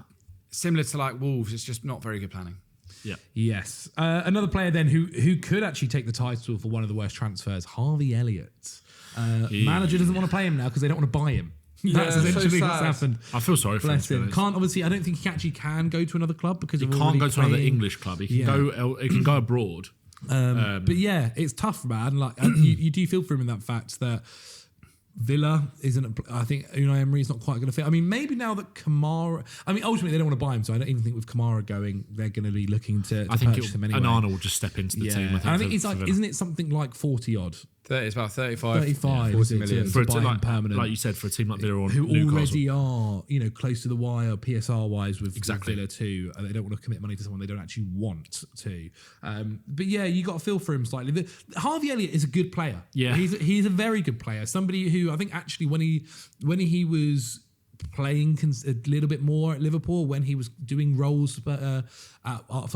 C: similar to like Wolves. It's just not very good planning.
B: Yeah.
A: Yes. Another player then who could actually take the title for one of the worst transfers, Harvey Elliott. Manager doesn't want to play him now because they don't want to buy him. That's essentially what's happened.
B: I feel sorry for him.
A: Can't obviously. I don't think he actually can go to another club because
B: he can't go to another English club. He can go. He can go abroad.
A: But yeah, it's tough, man. Like you do feel for him in that fact that Villa isn't. I think Unai Emery's not quite going to fit. I mean, maybe now that Kamara. I mean, ultimately they don't want to buy him, so I don't even think with Kamara going, they're going to be looking to purchase him anyway.
B: Onana will just step into the team.
A: I think it's like, isn't it something like 40 odd?
C: It's about 35.
A: 40 million
B: for a
A: buy
B: team
A: him
B: like,
A: permanent.
B: like you said, for a team like Villa or
A: who
B: Newcastle.
A: already are, close to the wire PSR wise with
B: Exactly.
A: Villa too. They don't want to commit money to someone they don't actually want to. But yeah, you got to feel for him slightly. Harvey Elliott is a good player.
B: Yeah,
A: he's a very good player. Somebody who I think actually when he was playing a little bit more at Liverpool, when he was doing roles for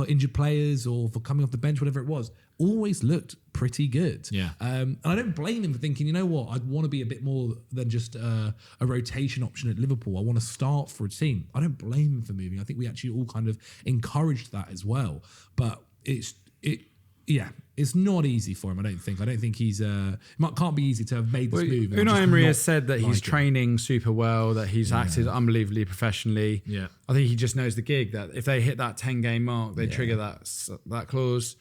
A: injured players or for coming off the bench, whatever it was, always looked pretty good.
B: Yeah.
A: And I don't blame him for thinking, you know what, I'd want to be a bit more than just a rotation option at Liverpool. I want to start for a team. I don't blame him for moving. I think we actually all kind of encouraged that as well. But it's not easy for him, I don't think. I don't think can't be easy to have made this move.
C: Unai Emery has said that he's training super well, that he's acted unbelievably professionally.
B: Yeah.
C: I think he just knows the gig, that if they hit that 10-game mark, they trigger that clause,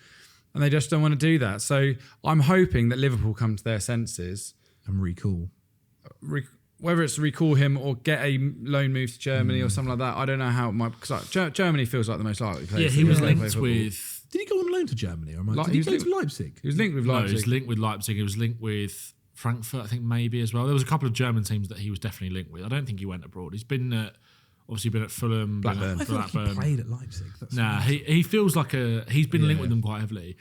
C: and they just don't want to do that. So I'm hoping that Liverpool come to their senses
A: and recall.
C: Whether it's recall him or get a loan move to Germany or something like that, I don't know how it might, because Germany feels like the most likely place.
B: Yeah, he was linked with...
A: Did he go on loan to Germany? Or did he go to Leipzig?
C: He was linked with Leipzig.
B: No, he was linked with Leipzig. He was linked with Frankfurt, I think, maybe as well. There was a couple of German teams that he was definitely linked with. I don't think he went abroad. He's been at Fulham,
C: Blackburn.
A: I feel like he played at Leipzig.
B: He feels like he's been linked with them quite heavily.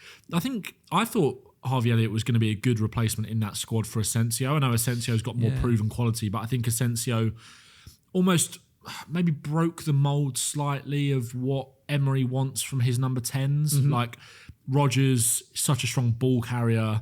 B: I thought Harvey Elliott was going to be a good replacement in that squad for Asensio. I know Asensio's got more proven quality, but I think Asensio almost maybe broke the mould slightly of what Emery wants from his number 10s.
A: Mm-hmm.
B: Like Rodgers, such a strong ball carrier,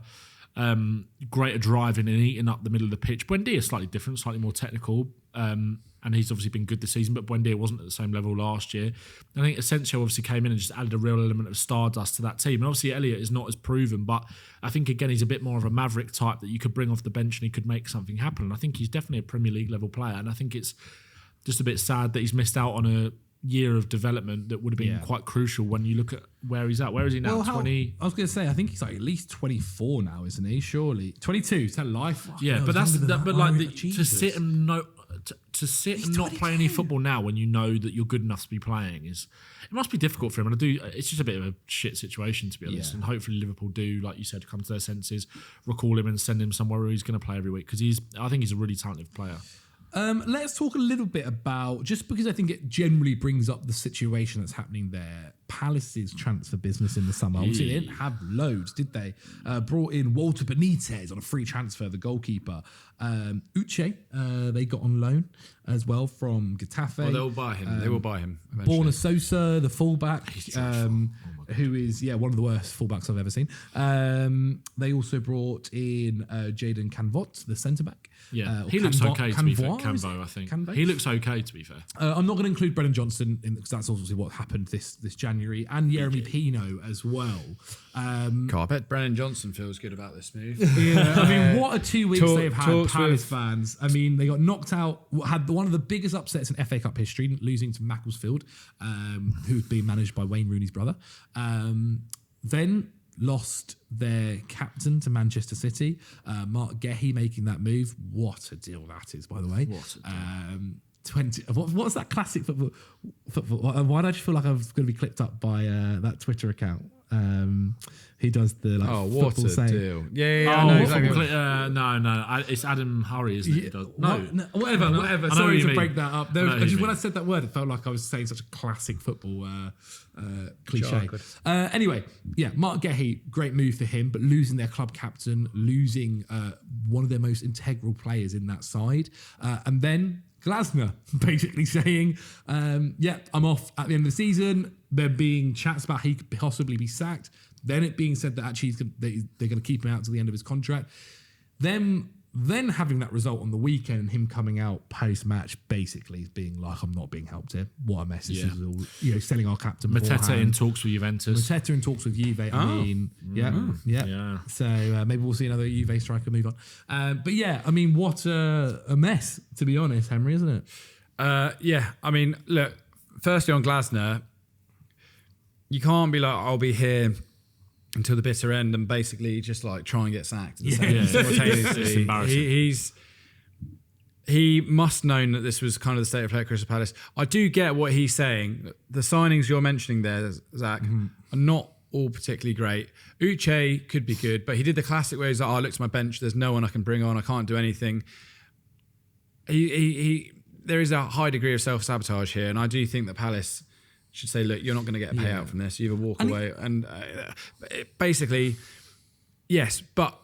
B: great at driving and eating up the middle of the pitch. Buendia is slightly different, slightly more technical, and he's obviously been good this season, but Buendia wasn't at the same level last year. I think Asensio obviously came in and just added a real element of stardust to that team. And obviously Elliott is not as proven, but I think, again, he's a bit more of a maverick type that you could bring off the bench and he could make something happen. And I think he's definitely a Premier League level player, and I think it's just a bit sad that he's missed out on a year of development that would have been quite crucial when you look at where he's at. Where is he now? 20?
A: I was going to say, I think he's like at least 24 now, isn't he? Surely 22. Is that life?
B: Yeah,
A: no,
B: but to sit and
A: He's
B: not play any football now when you know that you're good enough to be playing it must be difficult for him. And it's just a bit of a shit situation, to be honest. And hopefully Liverpool do, like you said, come to their senses, recall him and send him somewhere where he's going to play every week, because I think he's a really talented player.
A: Let's talk a little bit about, just because I think it generally brings up the situation that's happening there, Palace's transfer business in the summer. Obviously, they didn't have loads, did they? Brought in Walter Benitez on a free transfer, the goalkeeper. Uche, they got on loan as well from Getafe.
C: Well, they'll buy him. They will buy him eventually.
A: Borna Sosa, the fullback, who is one of the worst fullbacks I've ever seen. They also brought in Jadon Canvot, the centre back.
B: Yeah, he looks okay to be fair. Canvo, I think.
A: Canvo?
B: He looks okay to be fair.
A: I'm not going to include Brennan Johnson because that's obviously what happened this January, and Jeremy Pino as well.
C: God, I bet Brennan Johnson feels good about this move.
A: Yeah, I mean, what a 2 weeks they've had, Palace fans. I mean, they got knocked out, had one of the biggest upsets in FA Cup history, losing to Macclesfield, who'd been managed by Wayne Rooney's brother. Then lost their captain to Manchester City, Mark Gehi making that move. What a deal that is, by the way.
B: What a deal.
A: What's that classic football? Why do I just feel like I'm going to be clipped up by that Twitter account? He does the
C: what
A: football
C: a
A: saying.
C: deal. Yeah, I know exactly.
B: No, it's Adam Hurry, isn't it?
A: Whatever.
B: I know
A: Sorry
B: what you
A: to
B: mean.
A: break that up.
B: I know what you
A: When I
B: mean.
A: said that word, it felt like I was saying such a classic football cliche.
C: Jargon.
A: Anyway, Mark Gehi, great move for him, but losing their club captain, losing one of their most integral players in that side, and then Glasner basically saying, I'm off at the end of the season. There being chats about he could possibly be sacked. Then it being said that actually they're going to keep him out to the end of his contract. Then having that result on the weekend and him coming out post-match basically being like, I'm not being helped here. What a mess. This is all, selling our captain
B: Mateta
A: beforehand.
B: in talks with Juventus.
A: Mateta in talks with Juve. Yeah. So maybe we'll see another Juve striker move on. What a mess, to be honest, Henry, isn't it?
C: Look, firstly on Glasner, you can't be like, I'll be here until the bitter end and basically just like try and get sacked. Simultaneously.
B: It's embarrassing.
C: He must have known that this was kind of the state of play at Crystal Palace. I do get what he's saying. The signings you're mentioning there, Zach, are not all particularly great. Uche could be good, but he did the classic where he's like, I looked at my bench, there's no one I can bring on, I can't do anything. There is a high degree of self-sabotage here, and I do think that Palace should say, look, you're not going to get a payout from this. You either walk away. Basically, yes, but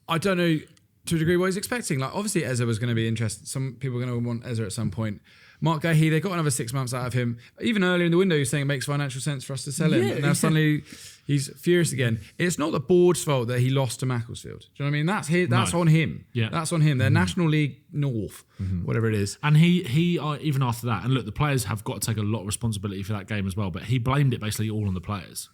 C: I don't know to a degree what he's expecting. Like, obviously, Eze was going to be interested. Some people are going to want Eze at some point. Mark Gehi, they got another 6 months out of him. Even earlier in the window, he was saying it makes financial sense for us to sell him.
A: Yeah,
C: and now suddenly he's furious again. It's not the board's fault that he lost to Macclesfield. Do you know what I mean? That's on him.
B: Yeah.
C: That's on him. They're National League North, whatever it is.
B: And he even after that, and look, the players have got to take a lot of responsibility for that game as well, but he blamed it basically all on the players.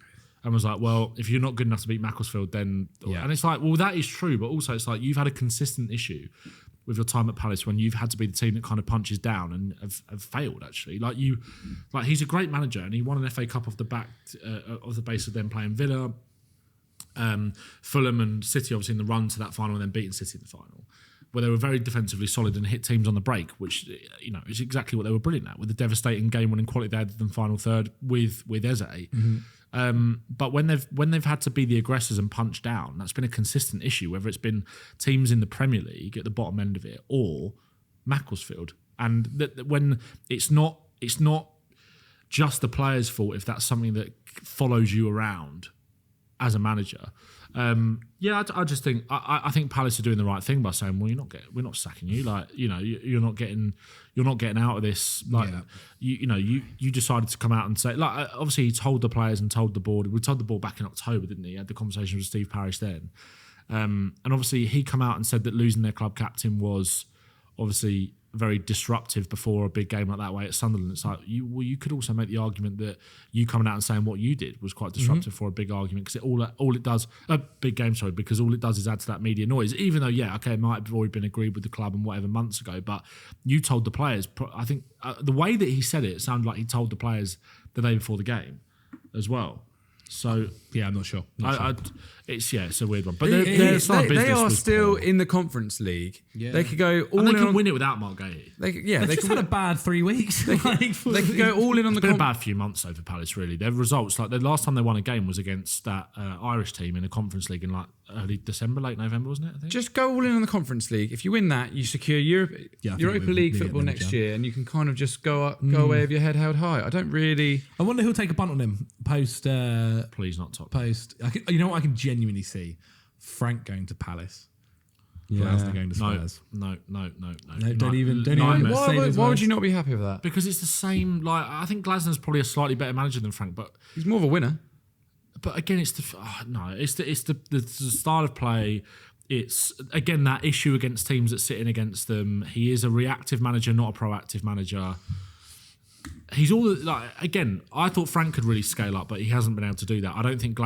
B: And was like, well, if you're not good enough to beat Macclesfield, then...
A: Yeah.
B: And it's like, well, that is true, but also it's like you've had a consistent issue with your time at Palace when you've had to be the team that kind of punches down and have failed, actually. He's a great manager, and he won an FA Cup off the back of the base of them playing Villa, Fulham and City, obviously, in the run to that final, and then beating City in the final, where they were very defensively solid and hit teams on the break, which, is exactly what they were brilliant at, with the devastating game-winning quality they had in the final third with Eze. But when they've had to be the aggressors and punch down, that's been a consistent issue, whether it's been teams in the Premier League at the bottom end of it or Macclesfield. And when it's not just the players' fault if that's something that follows you around as a manager. I just think I think Palace are doing the right thing by saying, well, we're not sacking you. Like, you're not getting out of this. Like, you decided to come out and say, like, obviously he told the players and told the board. We told the board back in October, didn't he? He had the conversation with Steve Parish then, and obviously he come out and said that losing their club captain was obviously very disruptive before a big game like that way at Sunderland. It's like, you could also make the argument that you coming out and saying what you did was quite disruptive for a big argument, because all it does, a big game, sorry, because all it does is add to that media noise, even though, it might have already been agreed with the club and whatever months ago, but you told the players, I think the way that he said it sounded like he told the players the day before the game as well. So
A: I'm not sure.
B: It's a weird one, but
C: they are still in the Conference League. Yeah. They could go all
B: and they
C: in
B: can
C: on,
B: win it without Mark Gehi.
A: They just had a bad 3 weeks.
C: They could go all in on the.
B: It's been a bad few months though for Palace. Really, their results, like the last time they won a game was against that Irish team in the Conference League in like early December, late November, wasn't it? I think.
C: Just go all in on the Conference League. If you win that, you secure Europa League football next year, and you can kind of just go away with your head held high. I wonder
A: who'll take a punt on him post.
B: Please not top.
A: You know what I can genuinely see? Frank going to Palace. Glasner going to Spurs.
B: No.
A: Don't even
C: why would you not be happy with that?
B: Because it's the same. Like, I think Glasner's probably a slightly better manager than Frank, but
C: he's more of a winner.
B: But again, it's the style of play. It's again that issue against teams that sit in against them. He is a reactive manager, not a proactive manager. He's all like, again, I thought Frank could really scale up, but he hasn't been able to do that. I think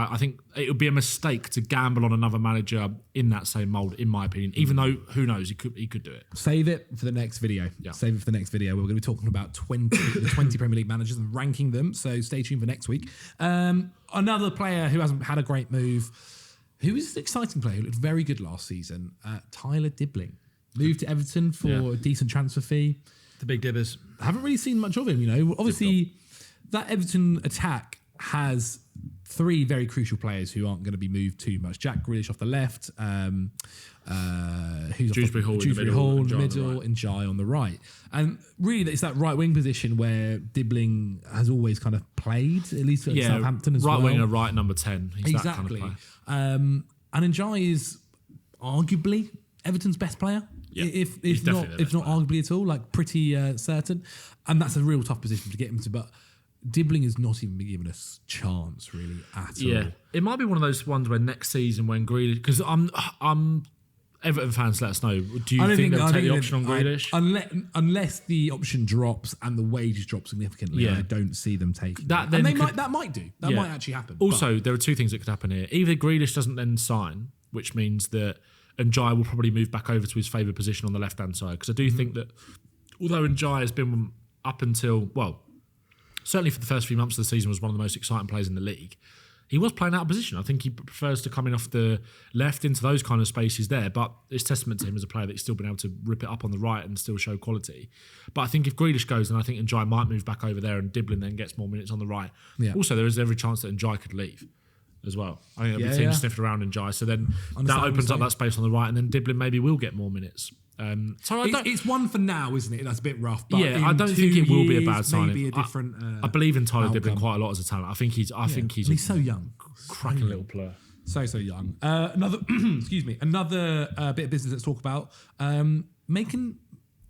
B: it would be a mistake to gamble on another manager in that same mould, in my opinion, even though who knows, he could do it.
A: Save it for the next video. Yeah. Save it for the next video. We're going to be talking about the 20 Premier League managers and ranking them. So stay tuned for next week. Another player who hasn't had a great move, who is an exciting player, who looked very good last season, Tyler Dibbling. Moved to Everton for a decent transfer fee.
C: The big dibbers.
A: I haven't really seen much of him, Obviously, that Everton attack has three very crucial players who aren't going to be moved too much. Jack Grealish off the left, who's
B: Dewsbury Hall
A: in the middle, and Jai on the right. And really, it's that right wing position where Dibbling has always kind of played, at least at Southampton as well.
B: Right winger, right number 10. He's
A: exactly.
B: that kind of player.
A: And Njai is arguably Everton's best player.
B: Yeah,
A: if not arguably at all, like pretty certain. And that's a real tough position to get him to. But Dibbling has not even been given a chance really at all.
B: Yeah, it might be one of those ones where next season when Grealish, because I'm Everton fans, let us know. Do you think they'll take the option on Grealish?
A: Unless the option drops and the wages drop significantly, I don't see them taking that. And that might do. That might actually happen.
B: Also, there are two things that could happen here. Either Grealish doesn't then sign, which means that Njai will probably move back over to his favoured position on the left-hand side. Because I do think that although Njai has been up until, certainly for the first few months of the season, was one of the most exciting players in the league. He was playing out of position. I think he prefers to come in off the left into those kind of spaces there, but it's testament to him as a player that he's still been able to rip it up on the right and still show quality. But I think if Grealish goes, then I think Njai might move back over there and Dibbling then gets more minutes on the right. Yeah. Also, there is every chance that Njai could leave as well. I think there'll be teams sniffed around Njai, so then that opens up that space on the right, and then Dibbling maybe will get more minutes. So
A: it's one for now, isn't it? That's a bit rough. But
B: I don't think it will be a bad signing.
A: Maybe a different.
B: I believe in Tyler Dibbling quite a lot as a talent. I think he's
A: he's so young,
B: cracking little player.
A: So young. Another bit of business. Let's talk about making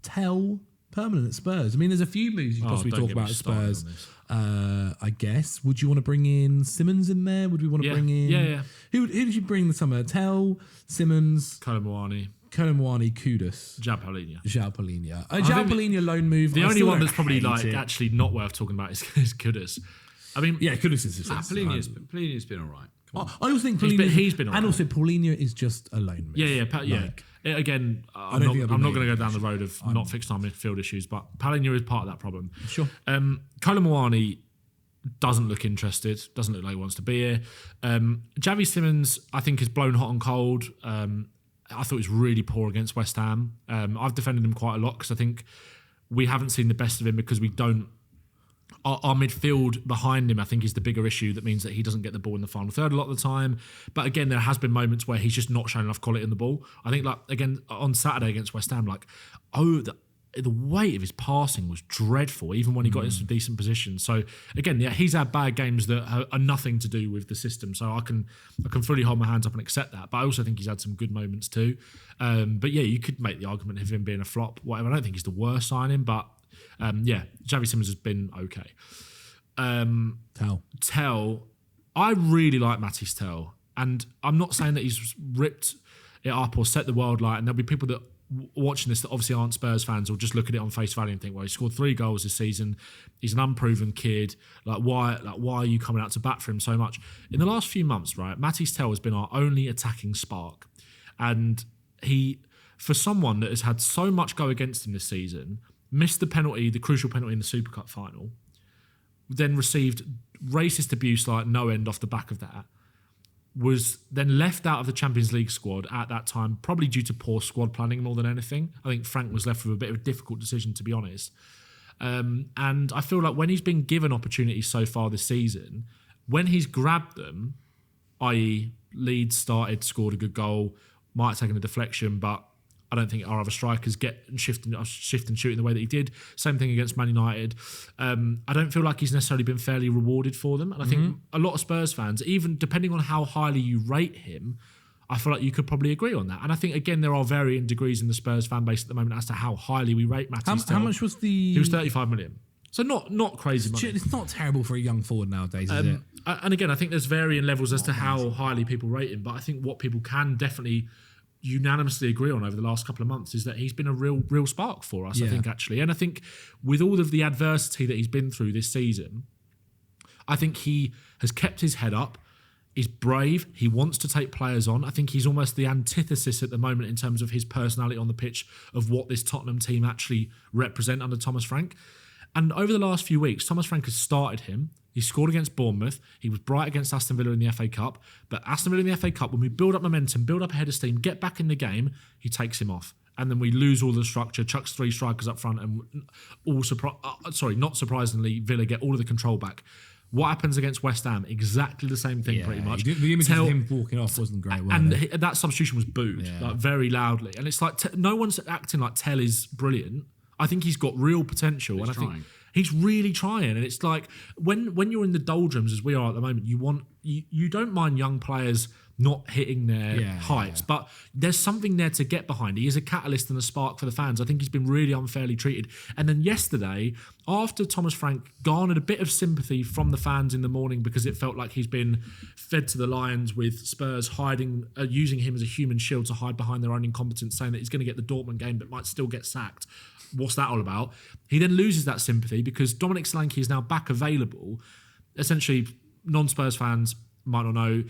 A: Tell permanent at Spurs. I mean, there's a few moves you could possibly talk about at Spurs. I guess. Would you want to bring in Simmons in there? Would we want to bring in?
B: Yeah.
A: Who did you bring this summer? Tell, Simmons,
B: Colomboani,
A: Kudus,
B: João Palhinha.
A: João Palhinha loan move.
B: The only one that's probably actually not worth talking about is Kudus. I mean,
A: Kudus is
C: Palhinha's been all right.
A: I also think
B: he's been all right.
A: And also Palhinha is just a loan move.
B: Again, I'm not going to go down the road of not fixing our midfield issues, but Palhinha is part of that problem.
A: Sure.
B: Colomboani doesn't look interested, doesn't look like he wants to be here. Javi Simmons, I think, is blown hot and cold. I thought he was really poor against West Ham. I've defended him quite a lot because I think we haven't seen the best of him because we don't. Our midfield behind him, I think, is the bigger issue. That means that he doesn't get the ball in the final third a lot of the time. But again, there has been moments where he's just not shown enough quality in the ball. I think, again, on Saturday against West Ham, the weight of his passing was dreadful, even when he got in some decent positions. So again, he's had bad games that are nothing to do with the system. So I can fully hold my hands up and accept that. But I also think he's had some good moments too. But you could make the argument of him being a flop. Whatever. I don't think he's the worst signing, but Javi Simmons has been okay. Tell. I really like Matisse Tell, and I'm not saying that he's ripped it up or set the world light. And there'll be people that watching this that obviously aren't Spurs fans will just look at it on face value and think, well, he scored 3 goals this season. He's an unproven kid. Why are you coming out to bat for him so much? In the last few months, right, Matisse Tell has been our only attacking spark. And he, for someone that has had so much go against him this season, missed the crucial penalty in the Super Cup final, then received racist abuse like no end off the back of that, was then left out of the Champions League squad at that time, probably due to poor squad planning more than anything. I think Frank was left with a bit of a difficult decision, to be honest. And I feel like when he's been given opportunities so far this season, when he's grabbed them, i.e. Leeds started, scored a good goal, might have taken a deflection, but I don't think our other strikers get shift and shoot in the way that he did. Same thing against Man United. I don't feel like he's necessarily been fairly rewarded for them. And I think a lot of Spurs fans, even depending on how highly you rate him, I feel like you could probably agree on that. And I think, again, there are varying degrees in the Spurs fan base at the moment as to how highly we rate Matisse Tell.
A: How much was the...
B: He was 35 million. So not crazy money.
A: It's not terrible for a young forward nowadays, is it?
B: And again, I think there's varying levels as to how highly people rate him. But I think what people can definitely unanimously agree on over the last couple of months is that he's been a real spark for us, I think, actually. And I think with all of the adversity that he's been through this season, I think he has kept his head up. He's brave. He wants to take players on. I think he's almost the antithesis at the moment in terms of his personality on the pitch of what this Tottenham team actually represent under Thomas Frank. And over the last few weeks, Thomas Frank has started him. He scored against Bournemouth. He was bright against Aston Villa in the FA Cup. But Aston Villa in the FA Cup, when we build up momentum, build up a head of steam, get back in the game, he takes him off. And then we lose all the structure, chucks 3 strikers up front, and not surprisingly, Villa get all of the control back. What happens against West Ham? Exactly the same thing, pretty much.
A: The image of him walking off wasn't great.
B: And that substitution was booed like very loudly. And it's like no one's acting like Tell is brilliant. I think he's got real potential, I think he's really trying. And it's like when you're in the doldrums as we are at the moment, you don't mind young players not hitting their heights, but there's something there to get behind. He is a catalyst and a spark for the fans. I think he's been really unfairly treated. And then yesterday, after Thomas Frank garnered a bit of sympathy from the fans in the morning because it felt like he's been fed to the lions with Spurs hiding, using him as a human shield to hide behind their own incompetence, saying that he's going to get the Dortmund game but might still get sacked. What's that all about? He then loses that sympathy because Dominic Solanke is now back available. Essentially, non-Spurs fans might not know,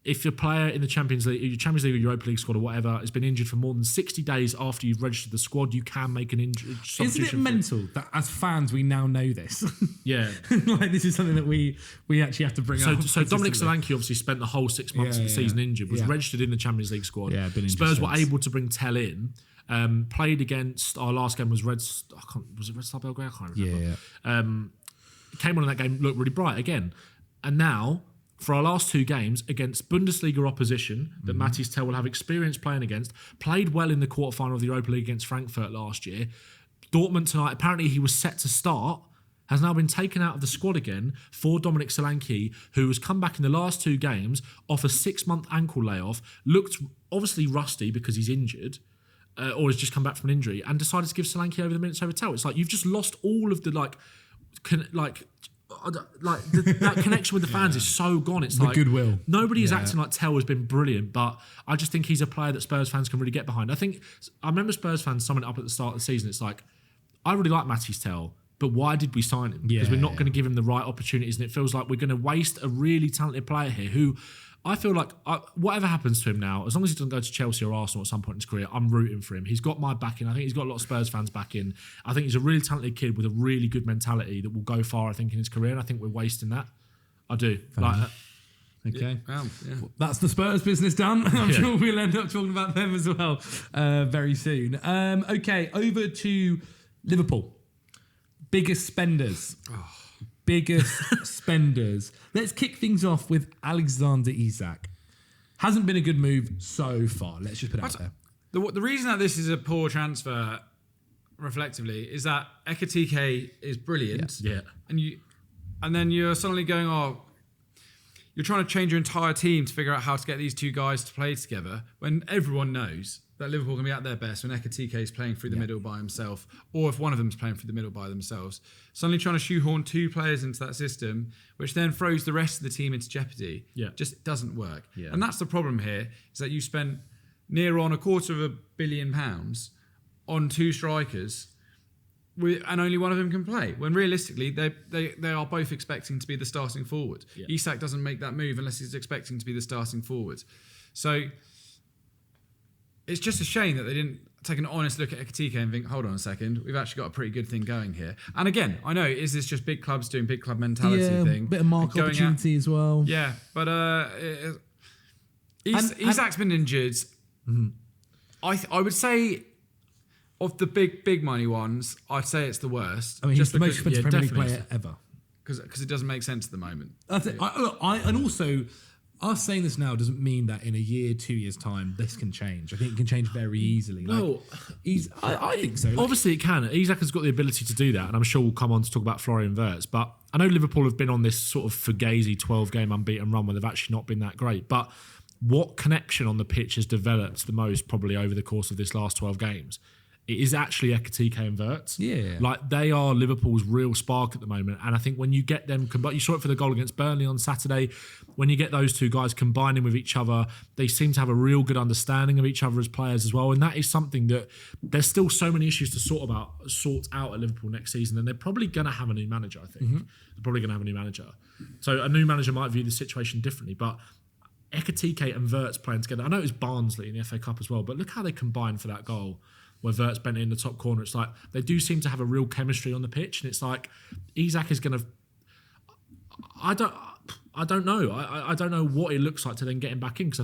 B: if a player in the Champions League or Europa League squad or whatever has been injured for more than 60 days after you've registered the squad, you can make an injury.
A: Isn't it mental that as fans we now know this?
B: Yeah.
A: Like this is something that we actually have to bring up.
B: So Dominic Solanke obviously spent the whole 6 months of the season injured, was registered in the Champions League squad.
A: Yeah, been injured
B: Spurs were
A: since.
B: able to bring Tell in. Played against, our last game was was it Red Star Belgrade? I can't remember. Came on in that game, looked really bright again. And now, for our last 2 games against Bundesliga opposition that Matis Tell will have experience playing against, played well in the quarterfinal of the Europa League against Frankfurt last year. Dortmund tonight, apparently he was set to start, has now been taken out of the squad again for Dominic Solanke, who has come back in the last 2 games off a 6-month ankle layoff, looked obviously rusty because he's injured, or has just come back from an injury, and decided to give Solanke over the minutes over Tell. It's like you've just lost all of the that connection with the fans is so gone. It's like
A: goodwill.
B: Nobody is acting like Tell has been brilliant, but I just think he's a player that Spurs fans can really get behind. I remember Spurs fans summing it up at the start of the season. It's like, I really like Matis Tell, but why did we sign him? Because we're not going to give him the right opportunities, and it feels like we're going to waste a really talented player here who I feel like whatever happens to him now, as long as he doesn't go to Chelsea or Arsenal at some point in his career, I'm rooting for him. He's got my backing. I think he's got a lot of Spurs fans backing. I think he's a really talented kid with a really good mentality that will go far, I think, in his career, and I think we're wasting that. I do.
A: Okay. Well, that's the Spurs business done. I'm sure we'll end up talking about them as well very soon. Okay, over to Liverpool. Biggest spenders. Biggest spenders. Let's kick things off with Alexander Isak. Hasn't been a good move so far. Let's just put it out there.
C: The reason that this is a poor transfer, reflectively, is that Ekatike is brilliant.
B: Yeah.
C: And then you're suddenly going, you're trying to change your entire team to figure out how to get these 2 guys to play together when everyone knows that Liverpool can be at their best when Ekatike is playing through the middle by himself, or if one of them is playing through the middle by themselves. Suddenly trying to shoehorn 2 players into that system, which then throws the rest of the team into jeopardy. Just doesn't work. And that's the problem here, is that you spent near on £250 million on 2 strikers, and only one of them can play. When realistically, they are both expecting to be the starting forward. Isak doesn't make that move unless he's expecting to be the starting forward. So it's just a shame that they didn't take an honest look at Ekatike and think, hold on a second, we've actually got a pretty good thing going here. And again, I know, is this just big clubs doing big club mentality thing?
A: Bit of market opportunity as well.
C: Yeah, but Isak's been injured. I would say, of the big money ones, I'd say it's the worst.
A: I mean, he's the most expensive Premier League player ever.
C: Because it doesn't make sense at the moment.
A: And also, us saying this now doesn't mean that in a year, 2 years' time, this can change. I think it can change very easily. I think so.
B: Obviously, it can. Isak has got the ability to do that, and I'm sure we'll come on to talk about Florian Wirtz. But I know Liverpool have been on this sort of fugazi 12-game unbeaten run where they've actually not been that great. But what connection on the pitch has developed the most probably over the course of this last 12 games? It is actually Ekatike and Wirtz.
A: Yeah.
B: Like, they are Liverpool's real spark at the moment. And I think when you get them, you saw it for the goal against Burnley on Saturday, when you get those 2 guys combining with each other, they seem to have a real good understanding of each other as players as well. And that is something that there's still so many issues to sort out at Liverpool next season. And they're probably going to have a new manager, I think. They're probably going to have a new manager. So a new manager might view the situation differently. But Ekatike and Wirtz playing together, I know it was Barnsley in the FA Cup as well, but look how they combined for that goal where Wirtz bent it in the top corner. It's like they do seem to have a real chemistry on the pitch, and it's like Isak is going to. I don't know. I don't know what it looks like to then get him back in, because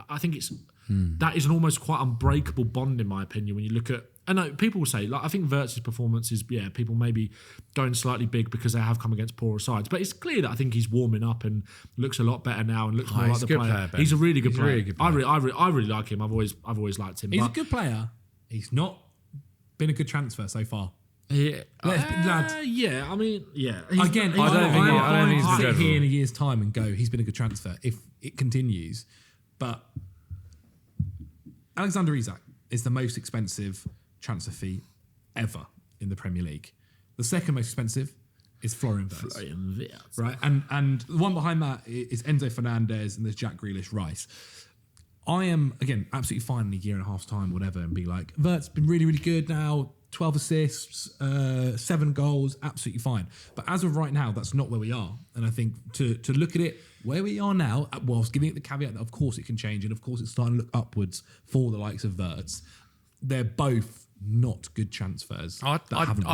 B: I think it's that is an almost quite unbreakable bond in my opinion when you look at I know people will say, like, I think Wirtz's performance is, people maybe going slightly big because they have come against poorer sides. But it's clear that I think he's warming up and looks a lot better now and looks more like the player. He's a really good player. I really like him. I've always liked him.
A: He's a good player. He's not been a good transfer so far.
B: Yeah.
A: I
B: mean, yeah.
A: Again, I don't think he's sit here in a year's time and go, he's been a good transfer if it continues. But Alexander Isak is the most expensive transfer fee ever in the Premier League. The second most expensive is Florian Wirtz. Right? And the one behind that is Enzo Fernandez and there's Jack Grealish, Rice. I am, again, absolutely fine in a year and a half's time, whatever, and be like, Wirtz been really, really good now, 12 assists, 7 goals, absolutely fine. But as of right now, that's not where we are. And I think to look at it where we are now, whilst giving it the caveat that of course it can change, and of course it's starting to look upwards for the likes of Wirtz, they're both not good transfers.
C: I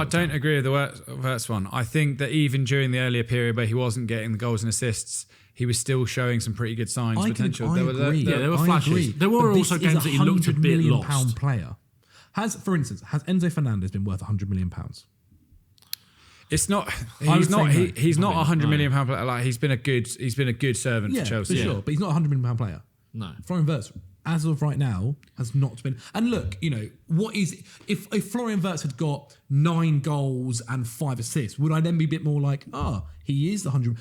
C: don't agree with the Wirtz one. I think that even during the earlier period where he wasn't getting the goals and assists, he was still showing some pretty good signs of potential.
A: There were
B: flashes. There were also games that he looked a bit lost.
A: Player. For instance, has Enzo Fernandez been worth £100 million?
C: It's not. He's not £100 million player. Like he's been a good servant for Chelsea.
A: For sure, but he's not £100 million player.
B: No.
A: Florian Wirtz, as of right now, has not been. And look, what is if Florian Wirtz had got 9 goals and 5 assists, would I then be a bit more like, he is the 100?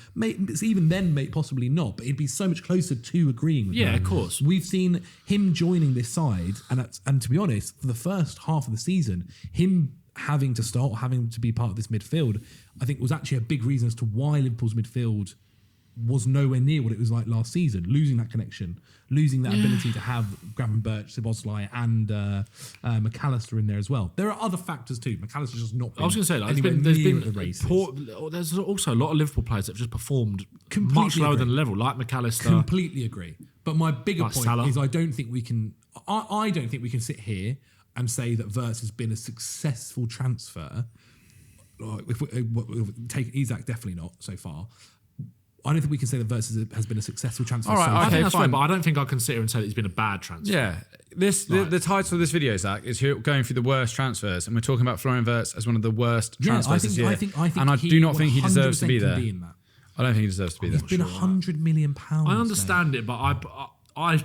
A: Even then, possibly not. But it'd be so much closer to agreeing with.
B: Yeah, of course.
A: We've seen him joining this side, and to be honest, for the first half of the season, him having to start, having to be part of this midfield, I think was actually a big reason as to why Liverpool's midfield was nowhere near what it was like last season, losing that connection, losing that ability to have Gravenberch, Szoboszlai and McAllister in there as well. There are other factors too. McAllister's just not been
B: I was going to say, like, there's also a lot of Liverpool players that have just performed much lower than level, like McAllister.
A: Completely agree. But my bigger point Salah. Is I don't think we can sit here and say that Wirtz has been a successful transfer. If we take Isak, definitely not so far. I don't think we can say that Wirtz has been a successful transfer.
C: All right,
B: I think that's fine, but I don't think I can sit here and say that he's been a bad transfer.
C: Yeah, the title of this video, Zach, is going through the worst transfers, and we're talking about Florian Wirtz as one of the worst transfers this year.
A: I think
C: and I do not think he deserves to be there. I don't think he deserves to be there.
A: He's been £100 million.
B: I understand it, but I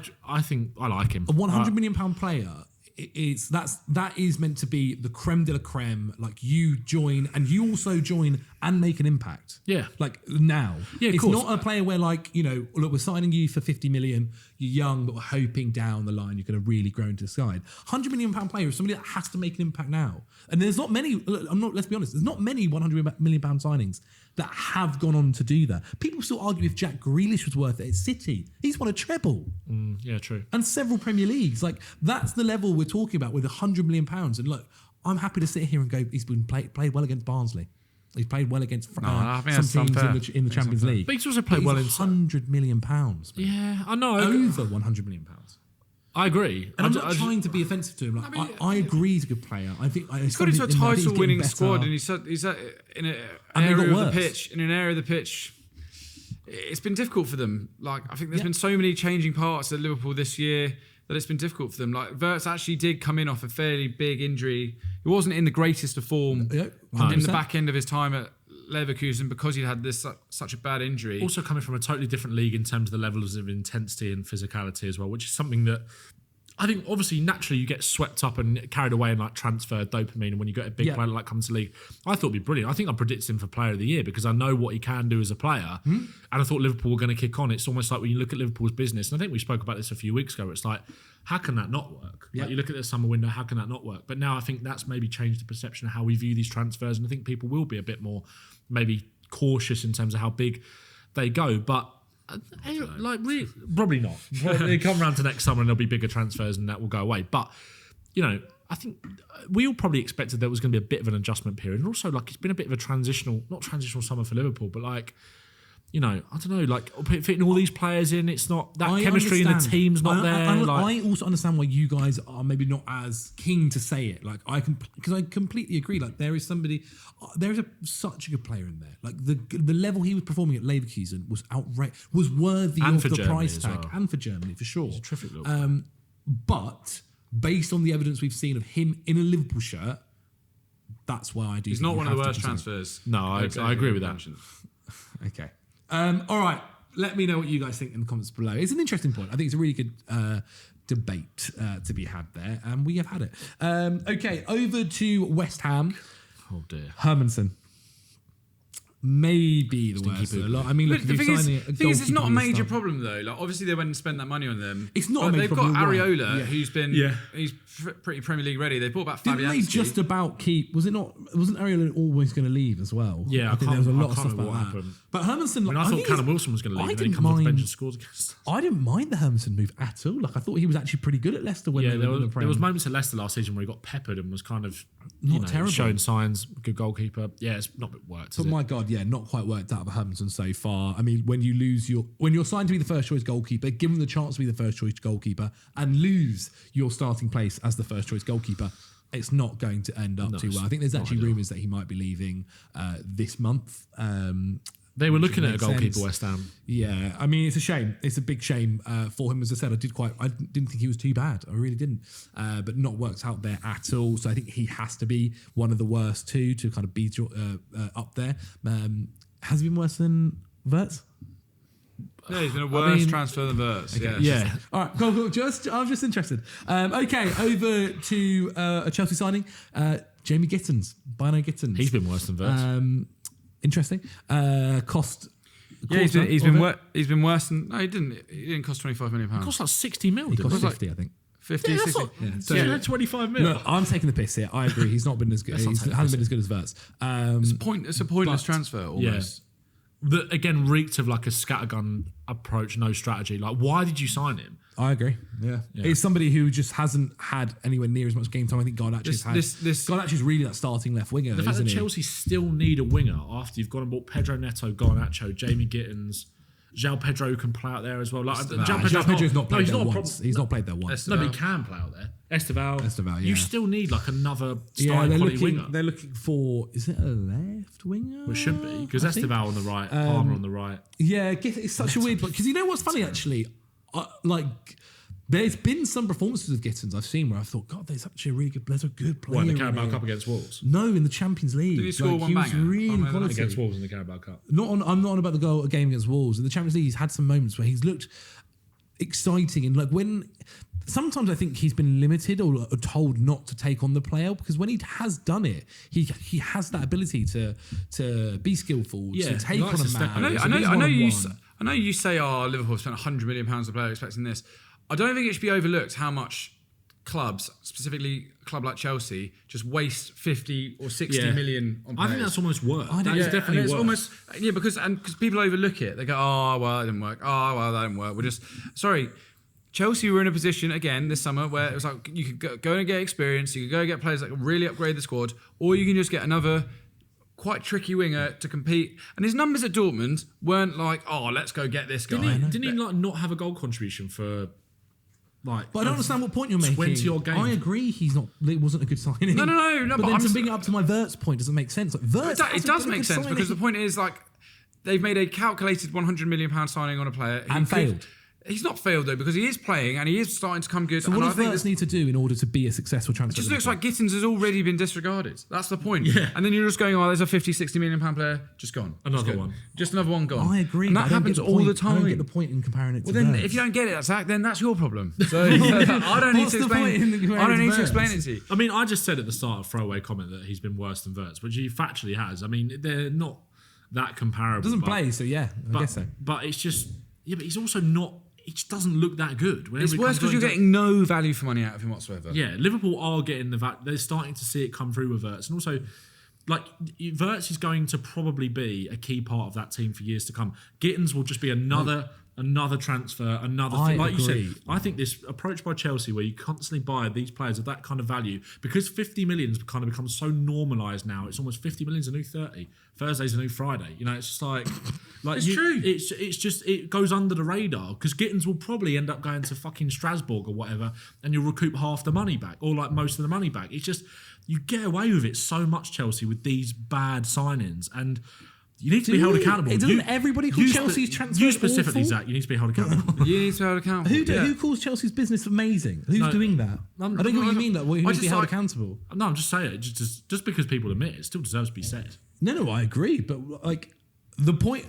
B: think I like him.
A: A £100 million player. That is meant to be the creme de la creme. Like you join, and you also join and make an impact.
B: Yeah,
A: like now.
B: Yeah, of
A: it's
B: course.
A: not a player where look, we're signing you for 50 million. You're young, but we're hoping down the line you're going to really grow into the side. £100 million player is somebody that has to make an impact now. And there's not many. Let's be honest. There's not many £100 million signings that have gone on to do that. People still argue if Jack Grealish was worth it at City. He's won a treble.
B: Yeah, true.
A: And several Premier Leagues. Like, that's the level we're talking about with £100 million. And look, I'm happy to sit here and go, he's been played well against Barnsley. He's played well against some teams in the Champions League.
B: But he's also played well in
A: £100 million.
B: Yeah, I know.
A: Over £100 million.
B: I agree.
A: And I'm not trying to be offensive to him. Like, I agree he's a good player. I think
C: he's got into a title-winning squad, and he's in an area of the pitch. It's been difficult for them. Like, I think there's been so many changing parts at Liverpool this year that it's been difficult for them. Like, Wirtz actually did come in off a fairly big injury. He wasn't in the greatest of form in the back end of his time at Leverkusen because he had such a bad injury.
B: Also coming from a totally different league in terms of the levels of intensity and physicality as well, which is something that I think obviously naturally you get swept up and carried away in like transfer dopamine, and when you get a big player like comes to the league, I thought it'd be brilliant. I think I predicted him for player of the year because I know what he can do as a player, and I thought Liverpool were going to kick on. It's almost like when you look at Liverpool's business, and I think we spoke about this a few weeks ago, it's like, how can that not work? Like you look at the summer window, how can that not work? But now I think that's maybe changed the perception of how we view these transfers, and I think people will be a bit more maybe cautious in terms of how big they go, but really, probably not. They come around to next summer and there'll be bigger transfers and that will go away. But I think we all probably expected there was going to be a bit of an adjustment period, and also like it's been a bit of a not transitional summer for Liverpool, but like I don't know, like fitting all these players in, it's not that chemistry in the team's not there.
A: I also understand why you guys are maybe not as keen to say it. Like because I completely agree. Like there is such a good player in there. Like the level he was performing at Leverkusen was outrageous, was worthy of the price tag, and for Germany for sure.
B: He's a terrific little player.
A: But based on the evidence we've seen of him in a Liverpool shirt, that's why I do.
C: He's not one of the worst transfers.
B: No, I agree with that.
A: Okay. All right. Let me know what you guys think in the comments below. It's an interesting point. I think it's a really good debate to be had there, and we have had it. Okay, over to West Ham.
B: Oh dear.
A: Hermansen. Maybe the worst. I mean, look,
C: the thing is, it's not a major
A: problem.
C: problem though. Like, obviously, they went and spent that money on them.
A: It's not a major problem.
C: They've got
A: you're right.
C: Areola, who's been he's pretty Premier League ready. They brought back
A: Didn't
C: Fabianski.
A: they just about keep? Was it not? Wasn't Areola always going to leave as well?
B: Yeah,
A: I think there was a lot of stuff
B: what
A: about that.
B: happened.
A: But Hermansen,
B: I thought Callum Wilson was going to leave, and then he comes off the bench and scores against us.
A: I didn't mind the Hermansen move at all. Like I thought he was actually pretty good at Leicester when
B: Yeah,
A: they
B: there
A: were in the
B: was
A: Premier.
B: moments at Leicester last season where he got peppered and was kind of
A: Not terrible.
B: showing signs. Good goalkeeper. Yeah, it's not worked.
A: But my God, yeah, not quite worked out of Hermansen so far. I mean, when you're signed to be the first choice goalkeeper, given the chance to be the first choice goalkeeper, and lose your starting place as the first choice goalkeeper, it's not going to end up too well. I think there's actually rumours that he might be leaving this month.
B: They were looking at a
A: makes
B: goalkeeper,
A: sense.
B: West Ham.
A: Yeah, I mean, it's a shame. It's a big shame for him. As I said, I didn't think he was too bad. I really didn't. But not worked out there at all. So I think he has to be one of the worst two to kind of be up there. Has he been worse than Wirtz?
C: Yeah, he's been a worse transfer than Wirtz.
A: Okay.
B: Yeah.
A: All right, cool. I'm just interested. Okay, over to a Chelsea signing. Jamie Gittins. Bino Gittins.
B: He's been worse than Wirtz.
A: Interesting. Cost.
C: Yeah, he's been worse than. No, he didn't cost £25 million.
B: It cost like 60 mil.
A: He
B: didn't
A: cost
B: it?
A: 50, I think.
C: 50,
B: Yeah,
C: 60.
B: So
A: So-
B: 25 mil.
A: No, I'm taking the piss here. I agree. He's not been as good. He hasn't been as good as Wirtz.
C: It's a pointless transfer almost.
B: That again reeked of like a scattergun approach, no strategy. Like, why did you sign him?
A: I agree. Yeah. It's somebody who just hasn't had anywhere near as much game time. I think Garnacho's is really that starting left winger.
B: The fact
A: isn't
B: that
A: he?
B: Chelsea still need a winger after you've gone and bought Pedro Neto, Garnacho, Jamie Gittins, João Pedro can play out there as well. Like
A: João Pedro's not played there
B: a
A: once. He's not played there once.
B: No, but he can play out there. Esteval,
A: yeah.
B: You still need like another
A: Yeah,
B: starting quality winger.
A: they're looking for. Is it a left winger?
B: Well, it should be because
A: I think.
B: Esteval on the right, Palmer on the right.
A: Yeah, it's such a weird. Because you know what's funny actually, there's been some performances of Gittins I've seen where I thought, God, there's actually a really good. There's a good player.
B: What, in the
A: in
B: Carabao
A: here.
B: Cup against Wolves?
A: No, in the Champions League.
C: Did he score one
A: he was
C: banger?
A: really quality.
B: Against Wolves in the Carabao Cup.
A: I'm not on about the game against Wolves. In the Champions League, he's had some moments where he's looked exciting and like when. Sometimes I think he's been limited or told not to take on the player because when he has done it, he has that ability to be skillful, to take
B: he
A: on
B: likes
A: a
B: to step
A: man.
B: up.
C: I know you say, Liverpool spent £100 million on a player expecting this. I don't think it should be overlooked how much clubs, specifically a club like Chelsea, just waste 50 or 60 million on players.
B: I think that's almost worse.
A: think
B: That is
A: it's
B: definitely
C: it's
B: worse.
C: almost because people overlook it. They go, oh well, that didn't work. Oh well, that didn't work. We're just sorry. Chelsea were in a position again this summer where it was like you could go and get experience, you could go and get players that can really upgrade the squad, or you can just get another quite tricky winger to compete. And his numbers at Dortmund weren't like, oh, let's go get this guy.
B: Didn't he like not have a goal contribution for like?
A: But I don't understand what point you're making.
B: 20 odd games.
A: I agree. It wasn't a good signing.
C: No.
A: But
C: But
A: then
C: I'm
A: to bring it up to my Wirtz point doesn't make sense. Like, Wirtz
C: it does make sense because the point is like they've made a calculated £100 million signing on a player
A: And failed.
C: He's not failed though because he is playing and he is starting to come good.
A: So what
C: and
A: does Wirtz need to do in order to be a successful transfer?
C: it just looks like Gittins has already been disregarded. That's the point.
B: Yeah.
C: And then you're just going, oh, there's a £50-60 million player, just gone.
B: Another one.
C: Just another one gone.
A: I agree.
C: And
A: but
C: that
A: I don't
C: happens
A: get the
C: all
A: point.
C: the time.
A: I don't get the point in comparing it to
C: Well, then
A: Wirtz.
C: if you don't get it, Zach, then that's your problem. So I don't need
A: What's
C: to
A: the point in
C: explain.
A: comparing
C: I don't
A: it to
C: need to
A: Wirtz?
C: explain it to you.
B: I mean, I just said at the start, a throwaway comment that he's been worse than Wirtz, which he factually has. I mean, they're not that comparable.
A: doesn't play, so yeah, I guess so.
B: But it's just, but he's also not. He just doesn't look that good.
C: It's worse because you're getting no value for money out of him whatsoever.
B: Yeah, Liverpool are getting the value. They're starting to see it come through with Wirtz, and also, like Wirtz is going to probably be a key part of that team for years to come. Gittins will just be another transfer, another thing. Like you said, I think this approach by Chelsea where you constantly buy these players of that kind of value, because 50 million's kind of become so normalised now, it's almost 50 million's a new 30. Thursday's a new Friday. You know, it's just like
C: It's true.
B: It's just, it goes under the radar because Gittins will probably end up going to fucking Strasbourg or whatever and you'll recoup half the money back or like most of the money back. It's just, you get away with it so much, Chelsea, with these bad signings. And You need to be held accountable.
A: Doesn't everybody call Chelsea's transfer
B: You specifically,
A: awful?
B: Zach, you need to be held accountable.
C: You need to be held accountable.
A: Who calls Chelsea's business amazing? Who's doing that? I don't get what you mean. That who needs to be held accountable?
B: No, I'm just saying. Just because people admit it still deserves to be said.
A: No, I agree. But like the point,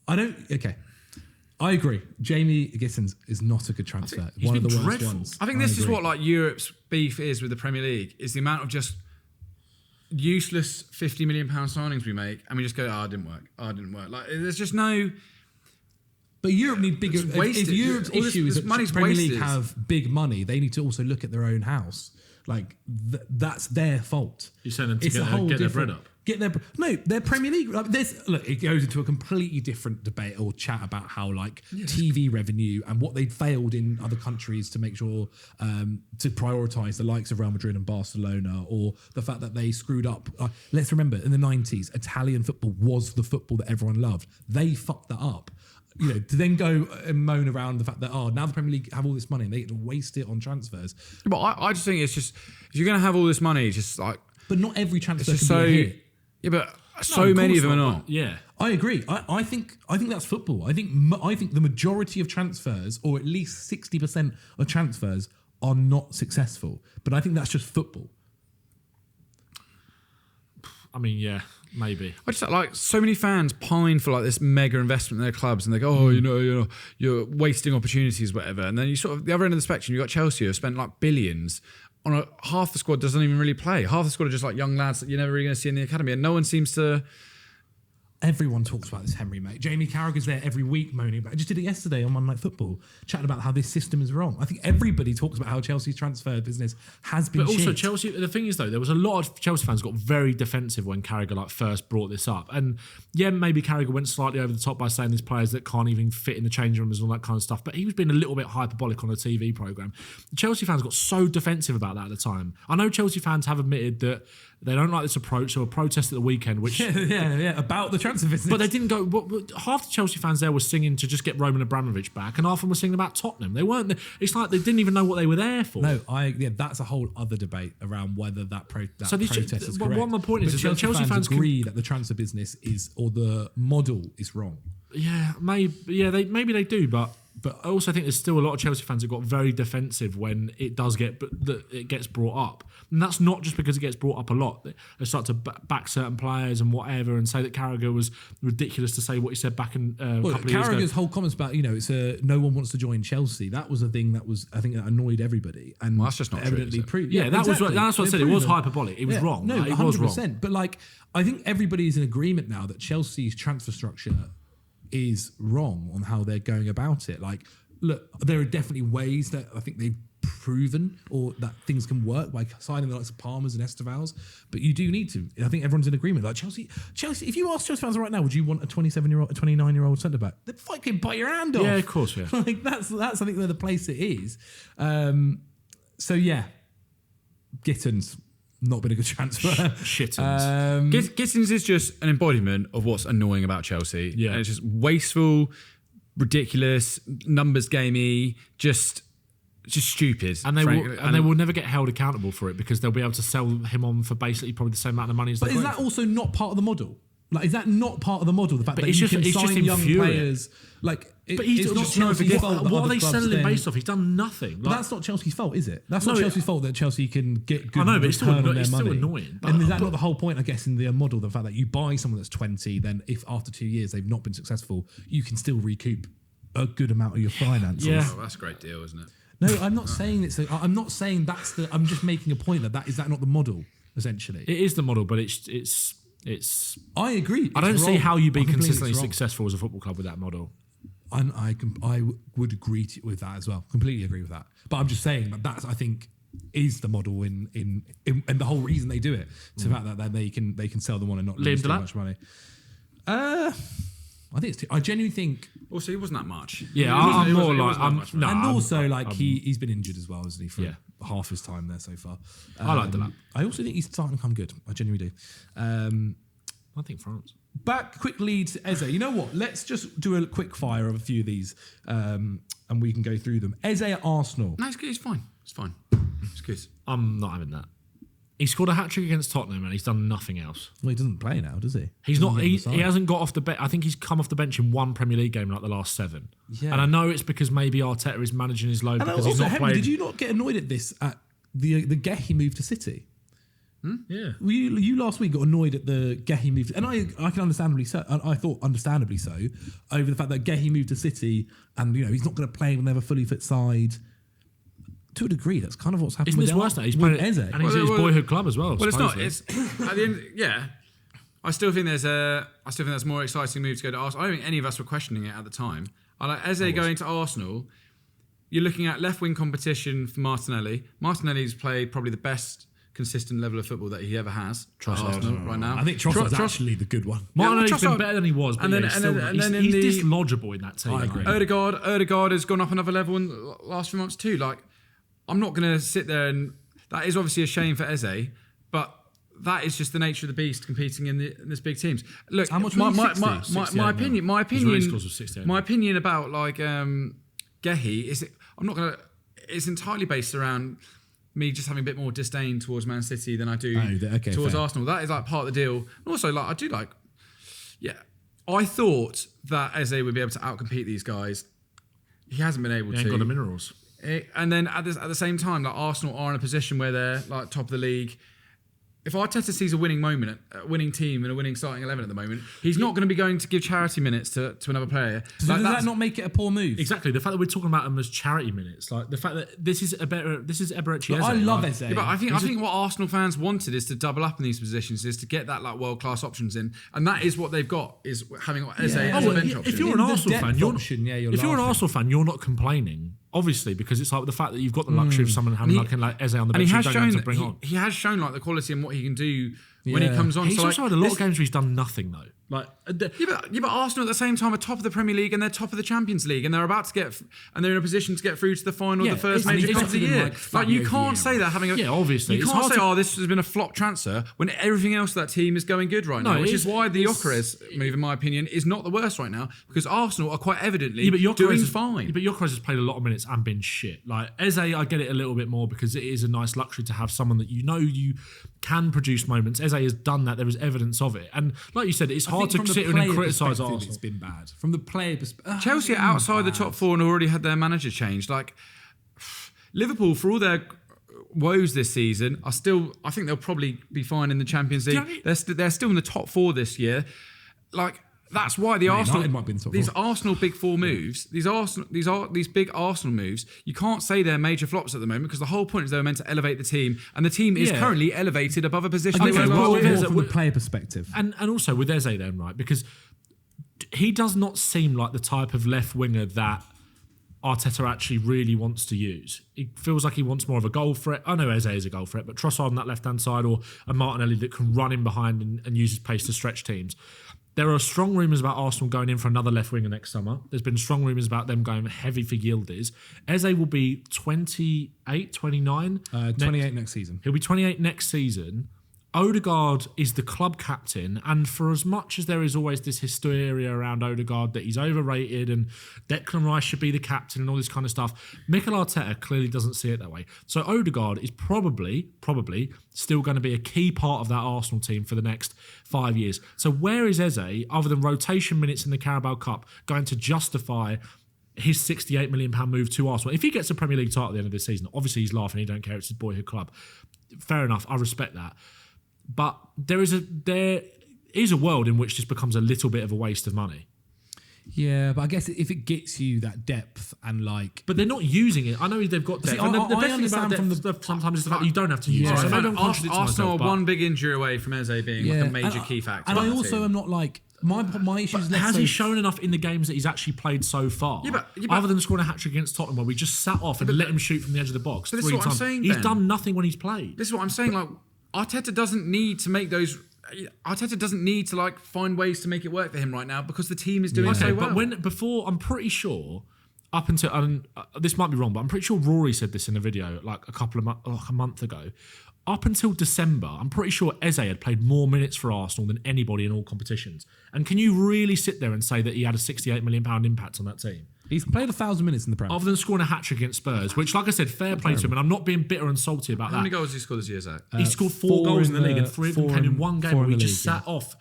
A: Okay, I agree. Jamie Gittins is not a good transfer.
B: He's
A: One of
B: been
A: the worst
B: dreadful.
A: ones.
C: I think this is what like Europe's beef is with the Premier League, is the amount of just useless £50 million signings we make, and we just go, it didn't work. It didn't work. Like, there's just no.
A: But Europe need bigger.
C: It's wasted.
A: If Europe's
C: All this
A: issue is that
C: money's
A: Premier League
C: wasted.
A: have big money, they need to also look at their own house. Like that's their fault.
B: You're saying them to
A: It's a whole
B: get their
A: different-
B: bread up.
A: Get their their Premier League. Like, it goes into a completely different debate or chat about how TV revenue and what they'd failed in other countries to make sure to prioritise the likes of Real Madrid and Barcelona, or the fact that they screwed up. Let's remember, in the 90s, Italian football was the football that everyone loved. They fucked that up. To then go and moan around the fact that now the Premier League have all this money and they get to waste it on transfers.
C: But I just think it's just, if you're going to have all this money, it's just like.
A: But not every transfer
C: It's
A: can
C: just
A: be a
C: so.
A: hit.
C: Yeah, but
B: No,
C: so many of them are
B: course
C: not.
B: Yeah.
A: I agree. I think that's football. I think the majority of transfers, or at least 60% of transfers, are not successful. But I think that's just football.
B: I mean, yeah, maybe.
C: I just like so many fans pine for like this mega investment in their clubs, and they go, you're wasting opportunities, whatever. And then you sort of the other end of the spectrum, you got Chelsea who have spent like billions on half the squad doesn't even really play. Half the squad are just like young lads that you're never really going to see in the academy, and no one seems to.
A: Everyone talks about this, Henry, mate. Jamie Carragher's there every week moaning about it. I just did it yesterday on Monday Night Football, chatting about how this system is wrong. I think everybody talks about how Chelsea's transfer business has been
B: But also
A: shit.
B: Chelsea, the thing is though, there was a lot of Chelsea fans got very defensive when Carragher first brought this up. And yeah, maybe Carragher went slightly over the top by saying there's players that can't even fit in the change rooms and all that kind of stuff. But he was being a little bit hyperbolic on a TV programme. Chelsea fans got so defensive about that at the time. I know Chelsea fans have admitted that they don't like this approach, so a protest at the weekend, which...
A: yeah, about the transfer business.
B: But they didn't go... half the Chelsea fans there were singing to just get Roman Abramovich back, and half of them were singing about Tottenham. They weren't... It's like they didn't even know what they were there for.
A: No, that's a whole other debate around whether that protest is
B: but
A: correct.
B: what my point is
A: But
B: that Chelsea fans
A: agree that the transfer business is, or the model is wrong.
B: Yeah, maybe they do, but I also think there's still a lot of Chelsea fans that got very defensive when it gets brought up, and that's not just because it gets brought up a lot. They start to back certain players and whatever, and say that Carragher was ridiculous to say what he said back in a couple of years ago.
A: Carragher's whole comments about no one wants to join Chelsea. That was a thing that was, I think, that annoyed everybody, and
C: Well, that's just not
A: evidently
C: true,
A: proved.
B: Yeah, that's what I said. It was hyperbolic. It was wrong.
A: No,
B: it was
A: 100%.
B: wrong.
A: But I think everybody's in agreement now that Chelsea's transfer structure is wrong on how they're going about it. Look, there are definitely ways that I think they've proven or that things can work by signing the likes of Palmers and Estevals, but you do need to. I think everyone's in agreement. Chelsea. If you ask Chelsea fans right now, would you want a 27-year-old, a 29-year-old centre back? They'd fucking bite your hand off.
B: Yeah, of course. Yeah.
A: That's I think where the place it is. So yeah, Gittins. Not been a good transfer.
B: Shittins.
C: Gittins is just an embodiment of what's annoying about Chelsea.
B: Yeah.
C: And it's just wasteful, ridiculous, numbers gamey, just stupid.
B: And they will never get held accountable for it because they'll be able to sell him on for basically probably the same amount of money as they
A: But is that also not part of the model? Is that not part of the model? The fact that you can sign young players,
B: but he's
A: not Chelsea's fault.
B: What are they selling him based off? He's done nothing.
A: But that's not Chelsea's fault, is it? That's not Chelsea's fault that Chelsea can get good
B: I know, but it's still
A: return on their money.
B: annoying.
A: And is that not the whole point, I guess, in the model? The fact that you buy someone that's 20, then if after 2 years they've not been successful, you can still recoup a good amount of your finances.
B: Yeah.
C: Oh, that's a great deal, isn't it?
A: No, I'm not saying it's. I'm not saying that's the. I'm just making a point that is that not the model essentially.
B: It is the model, but it's.
A: I agree.
B: I don't see how you be consistently
A: wrong.
B: successful as a football club with that model.
A: I would agree with that as well. Completely agree with that. But I'm just saying that I think is the model in and the whole reason they do it. To the fact that they can sell them on and not lose too much money. I think it's. I genuinely think.
C: Also, it wasn't that much.
B: Yeah,
C: I'm
B: more like.
A: And also, he's been injured as well, isn't he? For half his time there so far.
B: I like that.
A: I also think he's starting to come good. I genuinely do.
B: I think France.
A: Back quickly to Eze. You know what? Let's just do a quick fire of a few of these, and we can go through them. Eze at Arsenal.
C: No, it's good. It's fine. It's fine. It's good.
B: I'm not having that. He scored a hat-trick against Tottenham and he's done nothing else.
A: Well, he doesn't play now, does he?
B: He hasn't got off the bench. I think he's come off the bench in one Premier League game in like the last 7.
A: Yeah.
B: And I know it's because maybe Arteta is managing his load because he's not playing.
A: Did you not get annoyed at this at the Gehi move to City?
B: Yeah.
A: Well, you last week got annoyed at the Gehi move, and I can understandably so. I thought understandably so over the fact that Gehi moved to City, and he's not going to play when they have a fully fit side. To a degree, that's kind of what's happened.
B: Isn't this worse now? He's playing
A: Eze.
B: and he's at his boyhood club as well.
C: Well, it's not.
B: supposedly.
C: It's at the end. Yeah, I still think there's a more exciting move to go to Arsenal. I don't think any of us were questioning it at the time. I like Eze going to Arsenal. You're looking at left wing competition for Martinelli. Martinelli's played probably the best consistent level of football that he ever has. Arsenal right now.
A: I think Trossard's actually the good one.
B: Martinelli's been better than he was, but he's dislodgeable in that team.
A: I agree.
C: Odegaard has gone up another level in the last few months too. Like, I'm not going to sit there and that is obviously a shame for Eze, but that is just the nature of the beast competing in this big teams. Look,
A: how much
C: my opinion about like Gehi is it's entirely based around me just having a bit more disdain towards Man City than I do towards Arsenal. That is like part of the deal. And also, like, I thought that Eze would be able to outcompete these guys. He hasn't been able to.
B: He ain't got the minerals.
C: And then at the same time, like, Arsenal are in a position where they're like top of the league. If Arteta sees a winning moment, a winning team and a winning starting 11 at the moment, he's not going to be going to give charity minutes to another player.
A: So does that not make it a poor move?
B: Exactly. The fact that we're talking about him as charity minutes, like the fact that this is Eberechi Eze.
A: I love Eze.
C: Yeah, but I think what Arsenal fans wanted is to double up in these positions, is to get that like world class options in, and that is what they've got, is having Eze as a bench option.
B: If you're an Arsenal fan, you're not complaining. Obviously, because it's like the fact that you've got the luxury of someone having like Eze on the bench, you don't have to bring on.
C: He has shown like the quality and what he can do when he comes on.
B: He's also had a lot of games where he's done nothing though. Like,
C: but Arsenal at the same time are top of the Premier League and they're top of the Champions League and they're about to get and they're in a position to get through to the final of the first major cup of the year. Like, you can't say that
B: obviously
C: you can't say this has been a flop transfer when everything else of that team is going good right now, which is why the Gyökeres move, in my opinion, is not the worst right now, because Arsenal are quite evidently doing fine.
B: Yeah, but Gyökeres has played a lot of minutes and been shit. Like Eze, I get it a little bit more because it is a nice luxury to have someone that you can produce moments. Eze has done that. There is evidence of it, and like you said, it's hard to sit and criticise Arsenal.
A: It's been bad from the player perspective.
C: Chelsea are outside the top 4 and already had their manager changed. Like, Liverpool, for all their woes this season, I think they'll probably be fine in the Champions League. They're still in the top 4 this year. Like, that's why these Arsenal big 4 moves, these big Arsenal moves, you can't say they're major flops at the moment, because the whole point is they were meant to elevate the team, and the team is currently elevated above a position.
A: From the player perspective,
B: and also with Eze then, right? Because he does not seem like the type of left winger that Arteta actually really wants to use. It feels like he wants more of a goal threat. I know Eze is a goal threat, but Trossard on that left-hand side, or a Martinelli that can run in behind and use his pace to stretch teams. There are strong rumours about Arsenal going in for another left winger next summer. There's been strong rumours about them going heavy for Yildiz. Eze will be 28, 29.
A: 28 next season.
B: He'll be 28 next season. Odegaard is the club captain, and for as much as there is always this hysteria around Odegaard that he's overrated and Declan Rice should be the captain and all this kind of stuff, Mikel Arteta clearly doesn't see it that way. So Odegaard is probably still going to be a key part of that Arsenal team for the next 5 years. So where is Eze, other than rotation minutes in the Carabao Cup, going to justify his £68 million move to Arsenal? If he gets a Premier League title at the end of this season, obviously he's laughing, he don't care, it's his boyhood club. Fair enough, I respect that. But there is a world in which this becomes a little bit of a waste of money.
A: Yeah, but I guess if it gets you that depth and like...
B: But they're not using it. I know they've got depth.
A: See,
B: the best thing about depth sometimes is the fact that you don't have to use it. So maybe I'm contradicting
C: Arsenal
B: myself,
C: are one big injury away from Eze being like a major key factor.
A: And I also am not like... My issue is...
B: Has he shown enough in the games that he's actually played so far? Other than scoring a hat-trick against Tottenham where we just sat off and let him shoot from the edge of the box 3 times. He's done nothing when he's played.
C: This is what I'm saying. Like, Arteta doesn't need to make those... Arteta doesn't need to like find ways to make it work for him right now, because the team is doing so well.
B: But before, I'm pretty sure, up until this might be wrong, but I'm pretty sure Rory said this in a video like a month ago. Up until December, I'm pretty sure Eze had played more minutes for Arsenal than anybody in all competitions. And can you really sit there and say that he had a £68 million impact on that team?
A: He's played 1,000 minutes in the Prem.
B: Other than scoring a hat-trick against Spurs, which, like I said, fair play to him, and I'm not being bitter and salty about
C: How many
B: that.
C: goals has he scored this year, Zach?
B: He scored 4 goals in the league, and 3 of them came in one game where we just sat off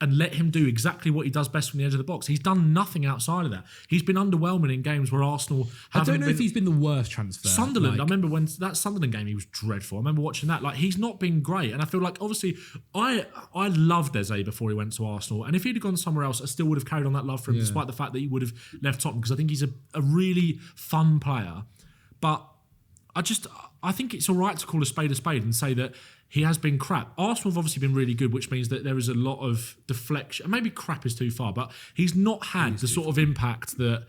B: and let him do exactly what he does best from the edge of the box. He's done nothing outside of that. He's been underwhelming in games where Arsenal
A: I don't know if he's been the worst transfer.
B: Sunderland, I remember when that Sunderland game, he was dreadful. I remember watching that. Like, he's not been great. And I feel like, obviously, I loved Eze before he went to Arsenal. And if he'd have gone somewhere else, I still would have carried on that love for him, despite the fact that he would have left Tottenham, because I think he's a really fun player. But I think it's all right to call a spade and say that he has been crap. Arsenal have obviously been really good, which means that there is a lot of deflection. Maybe crap is too far, but he's not had the sort of impact that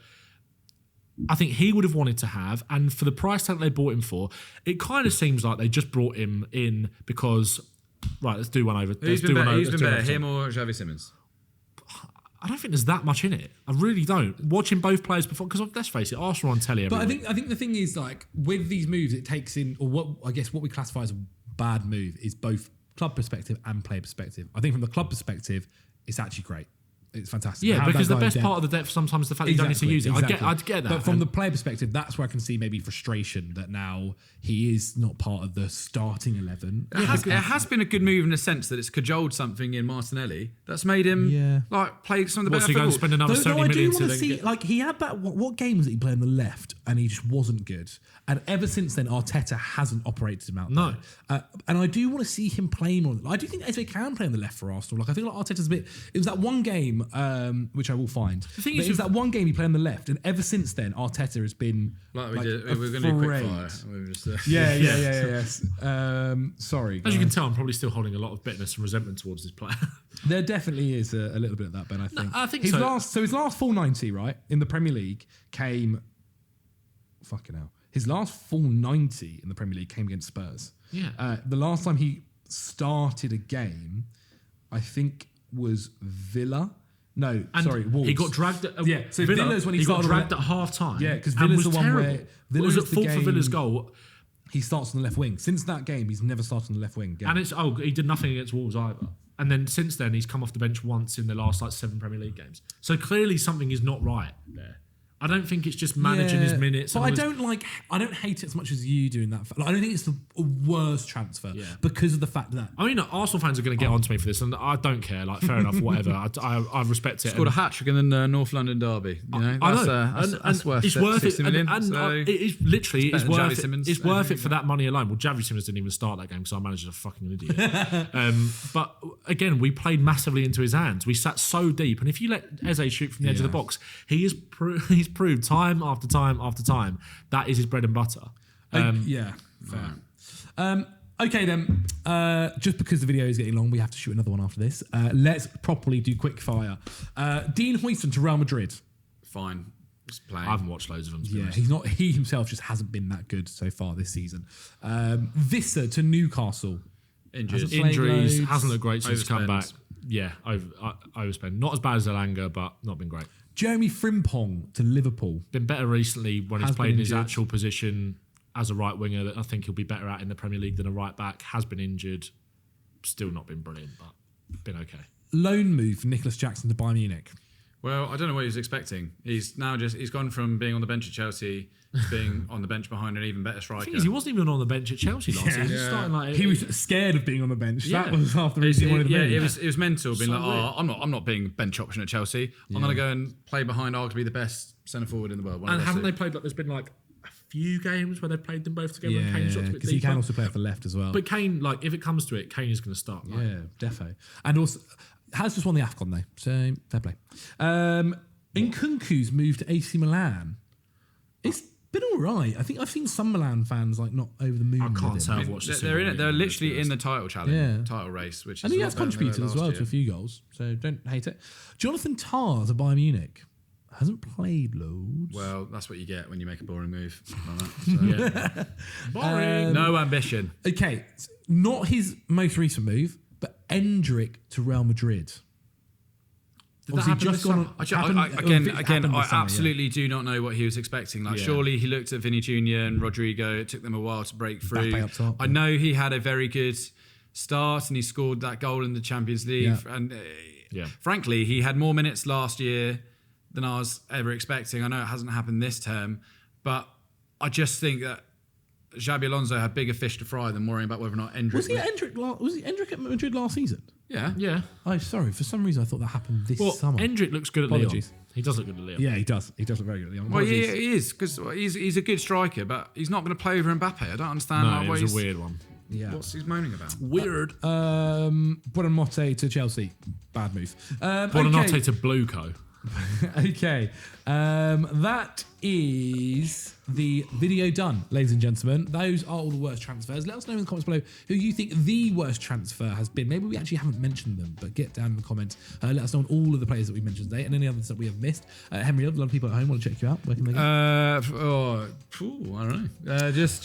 B: I think he would have wanted to have. And for the price tag they bought him for, it kind of seems like they just brought him in because, right, let's do one over.
C: Who's been better, him or Xavi Simons?
B: I don't think there's that much in it. I really don't. Watching both players before, because let's face it, Arsenal on telly every week.
A: I think the thing is, like, with these moves, it takes in, or what we classify as a bad move is both club perspective and player perspective. I think from the club perspective, it's actually great. It's fantastic.
B: Yeah, because the best part of the depth sometimes is the fact that you don't need to use it. I'd get that.
A: But from the player perspective, that's where I can see maybe frustration that now he is not part of the starting 11.
C: It has been a good move in the sense that it's cajoled something in Martinelli that's made him like play some of the better football.
B: Spend another 70 million to
A: see, like, he had that. What game was it he played on the left and he just wasn't good? And ever since then, Arteta hasn't operated him out there. And I do want to see him play more. I do think Eze can play on the left for Arsenal. Like, I think like Arteta's a bit. It was that one game, which I will find. The thing is, it was that one game he played on the left, and ever since then, Arteta has been
C: like we did. We were going to do quick fire. We were just,
A: yes. Sorry, guys.
B: As you can tell, I'm probably still holding a lot of bitterness and resentment towards this player.
A: There definitely is a little bit of that, Ben. I think.
B: I think
A: his
B: so.
A: His last full 90, right, in the Premier League came. Fucking hell. His last full 90 in the Premier League came against Spurs.
B: Yeah.
A: The last time he started a game, I think, was Villa. No, Wolves.
B: He got dragged at
A: so Villa's when he
B: got dragged at half time.
A: Yeah, because Villa's the one
B: terrible.
A: where
B: Villa was at fault for Villa's goal.
A: He starts on the left wing. Since that game, he's never started on the left wing again.
B: And he did nothing against Wolves either. And then since then, he's come off the bench once in the last 7 Premier League games. So clearly something is not right there. I don't think it's just managing his minutes.
A: But I don't hate it as much as you do in that. Like, I don't think it's the worst transfer because of the fact that.
B: I mean, Arsenal fans are going to get onto me for this, and I don't care. Like, fair enough, whatever. I respect it.
C: Scored a hat-trick in the North London derby. You know,
B: I know. That's worth
C: it's worth 60 million.
B: It is literally
C: it's
B: worth
C: it.
B: It's worth it for that money alone. Well, Javi Simmons didn't even start that game because our manager's a fucking idiot. But again, we played massively into his hands. We sat so deep, and if you let Eze shoot from the edge of the box, he's proved time after time after time that is his bread and butter.
A: Fair. Okay then, just because the video is getting long, we have to shoot another one after this. Let's properly do quick fire. Dean Huijsen to Real Madrid.
C: Fine. Just playing.
B: I haven't watched loads of them.
A: He himself just hasn't been that good so far this season. Visser to Newcastle.
B: Injuries, hasn't looked great since come back. Yeah, overspend. Not as bad as Elanga, but not been great.
A: Jeremy Frimpong to Liverpool.
B: Been better recently when he's played in his actual position as a right winger. That I think he'll be better at in the Premier League than a right back. Has been injured. Still not been brilliant, but been okay.
A: Loan move for Nicholas Jackson to Bayern Munich.
C: Well, I don't know what he was expecting. He's gone from being on the bench at Chelsea to being on the bench behind an even better striker.
B: The thing is, he wasn't even on the bench at Chelsea last season.
A: He was scared of being on the bench. That was half the reason he wanted to be.
C: It was mental. Being I'm not being bench option at Chelsea. I'm going to go and play behind arguably the best centre forward in the world.
B: And haven't they played there's been a few games where they've played them both together and Kane shots a bit
A: because he can also play off the left as well.
B: But Kane, if it comes to it, Kane is going to start.
A: Defo. And also, has just won the AFCON though, so fair play. Nkunku's moved to AC Milan. It's been all right. I think I've seen some Milan fans not over the moon.
B: I can't tell. I've watched this.
C: They're in it. They're literally in the title challenge, title race, which is.
A: And he has contributed as well to a few goals, so don't hate it. Jonathan Tah to Bayern Munich hasn't played loads.
C: Well, that's what you get when you make a boring move like that. So.
B: Boring.
C: No ambition.
A: Okay, not his most recent move, but Endrick to Real Madrid. I
C: absolutely do not know what he was expecting. Surely he looked at Vinny Jr. and Rodrigo. It took them a while to break through. I know he had a very good start and he scored that goal in the Champions League. And frankly, he had more minutes last year than I was ever expecting. I know it hasn't happened this term, but I just think that Xabi Alonso had bigger fish to fry than worrying about whether or not Endrick
A: Was he Endrick at Madrid last season?
C: Yeah.
B: Yeah.
A: Oh, sorry. For some reason, I thought that happened this summer.
B: Endrick looks good at
A: Apologies.
B: Leon. He does look good at Leon.
A: Yeah, he does. He does look very good at Leon.
C: Well,
A: Apologies.
C: he is, because he's a good striker, but he's not going to play over Mbappe. I don't understand
B: No, it
C: why
B: was a weird one.
A: Yeah.
C: what's he's moaning about.
B: Weird.
A: Buonanotte to Chelsea. Bad move.
B: Buonanotte to Blueco.
A: Okay. That is the video done, ladies and gentlemen. Those are all the worst transfers. Let us know in the comments below who you think the worst transfer has been. Maybe we actually haven't mentioned them, but get down in the comments. Let us know on all of the players that we mentioned today and any others that we have missed. Henry, a lot of people at home want to check you out. Where can they go?
C: I don't know. Just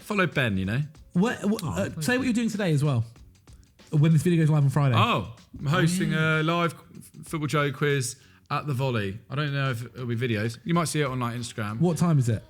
C: follow Ben, you know.
A: Say what you're doing today as well. When this video goes live on Friday.
C: Oh, I'm hosting a live Football Joe quiz at the Volley. I don't know if it'll be videos. You might see it on like Instagram.
A: What time is it?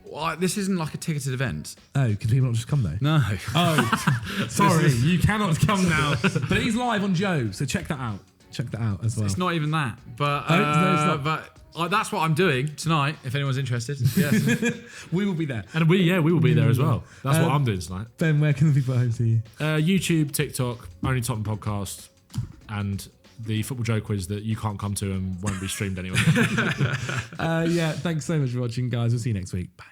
C: Well, this isn't like a ticketed event.
A: Oh, can people not just come though?
C: No.
A: Oh, sorry, you cannot come now. But it is live on Joe, so check that out. Check that out as well.
C: It's not even that. But,
A: no, it's not.
C: but that's what I'm doing tonight, if anyone's interested. Yes.
A: We will be there.
B: And we will be there as well. That's what I'm doing tonight.
A: Ben, where can the people at home see you?
B: YouTube, TikTok, Only Tottenham Podcast, and the Football Joe quiz that you can't come to and won't be streamed anyway.
A: Yeah, thanks so much for watching, guys. We'll see you next week. Bye.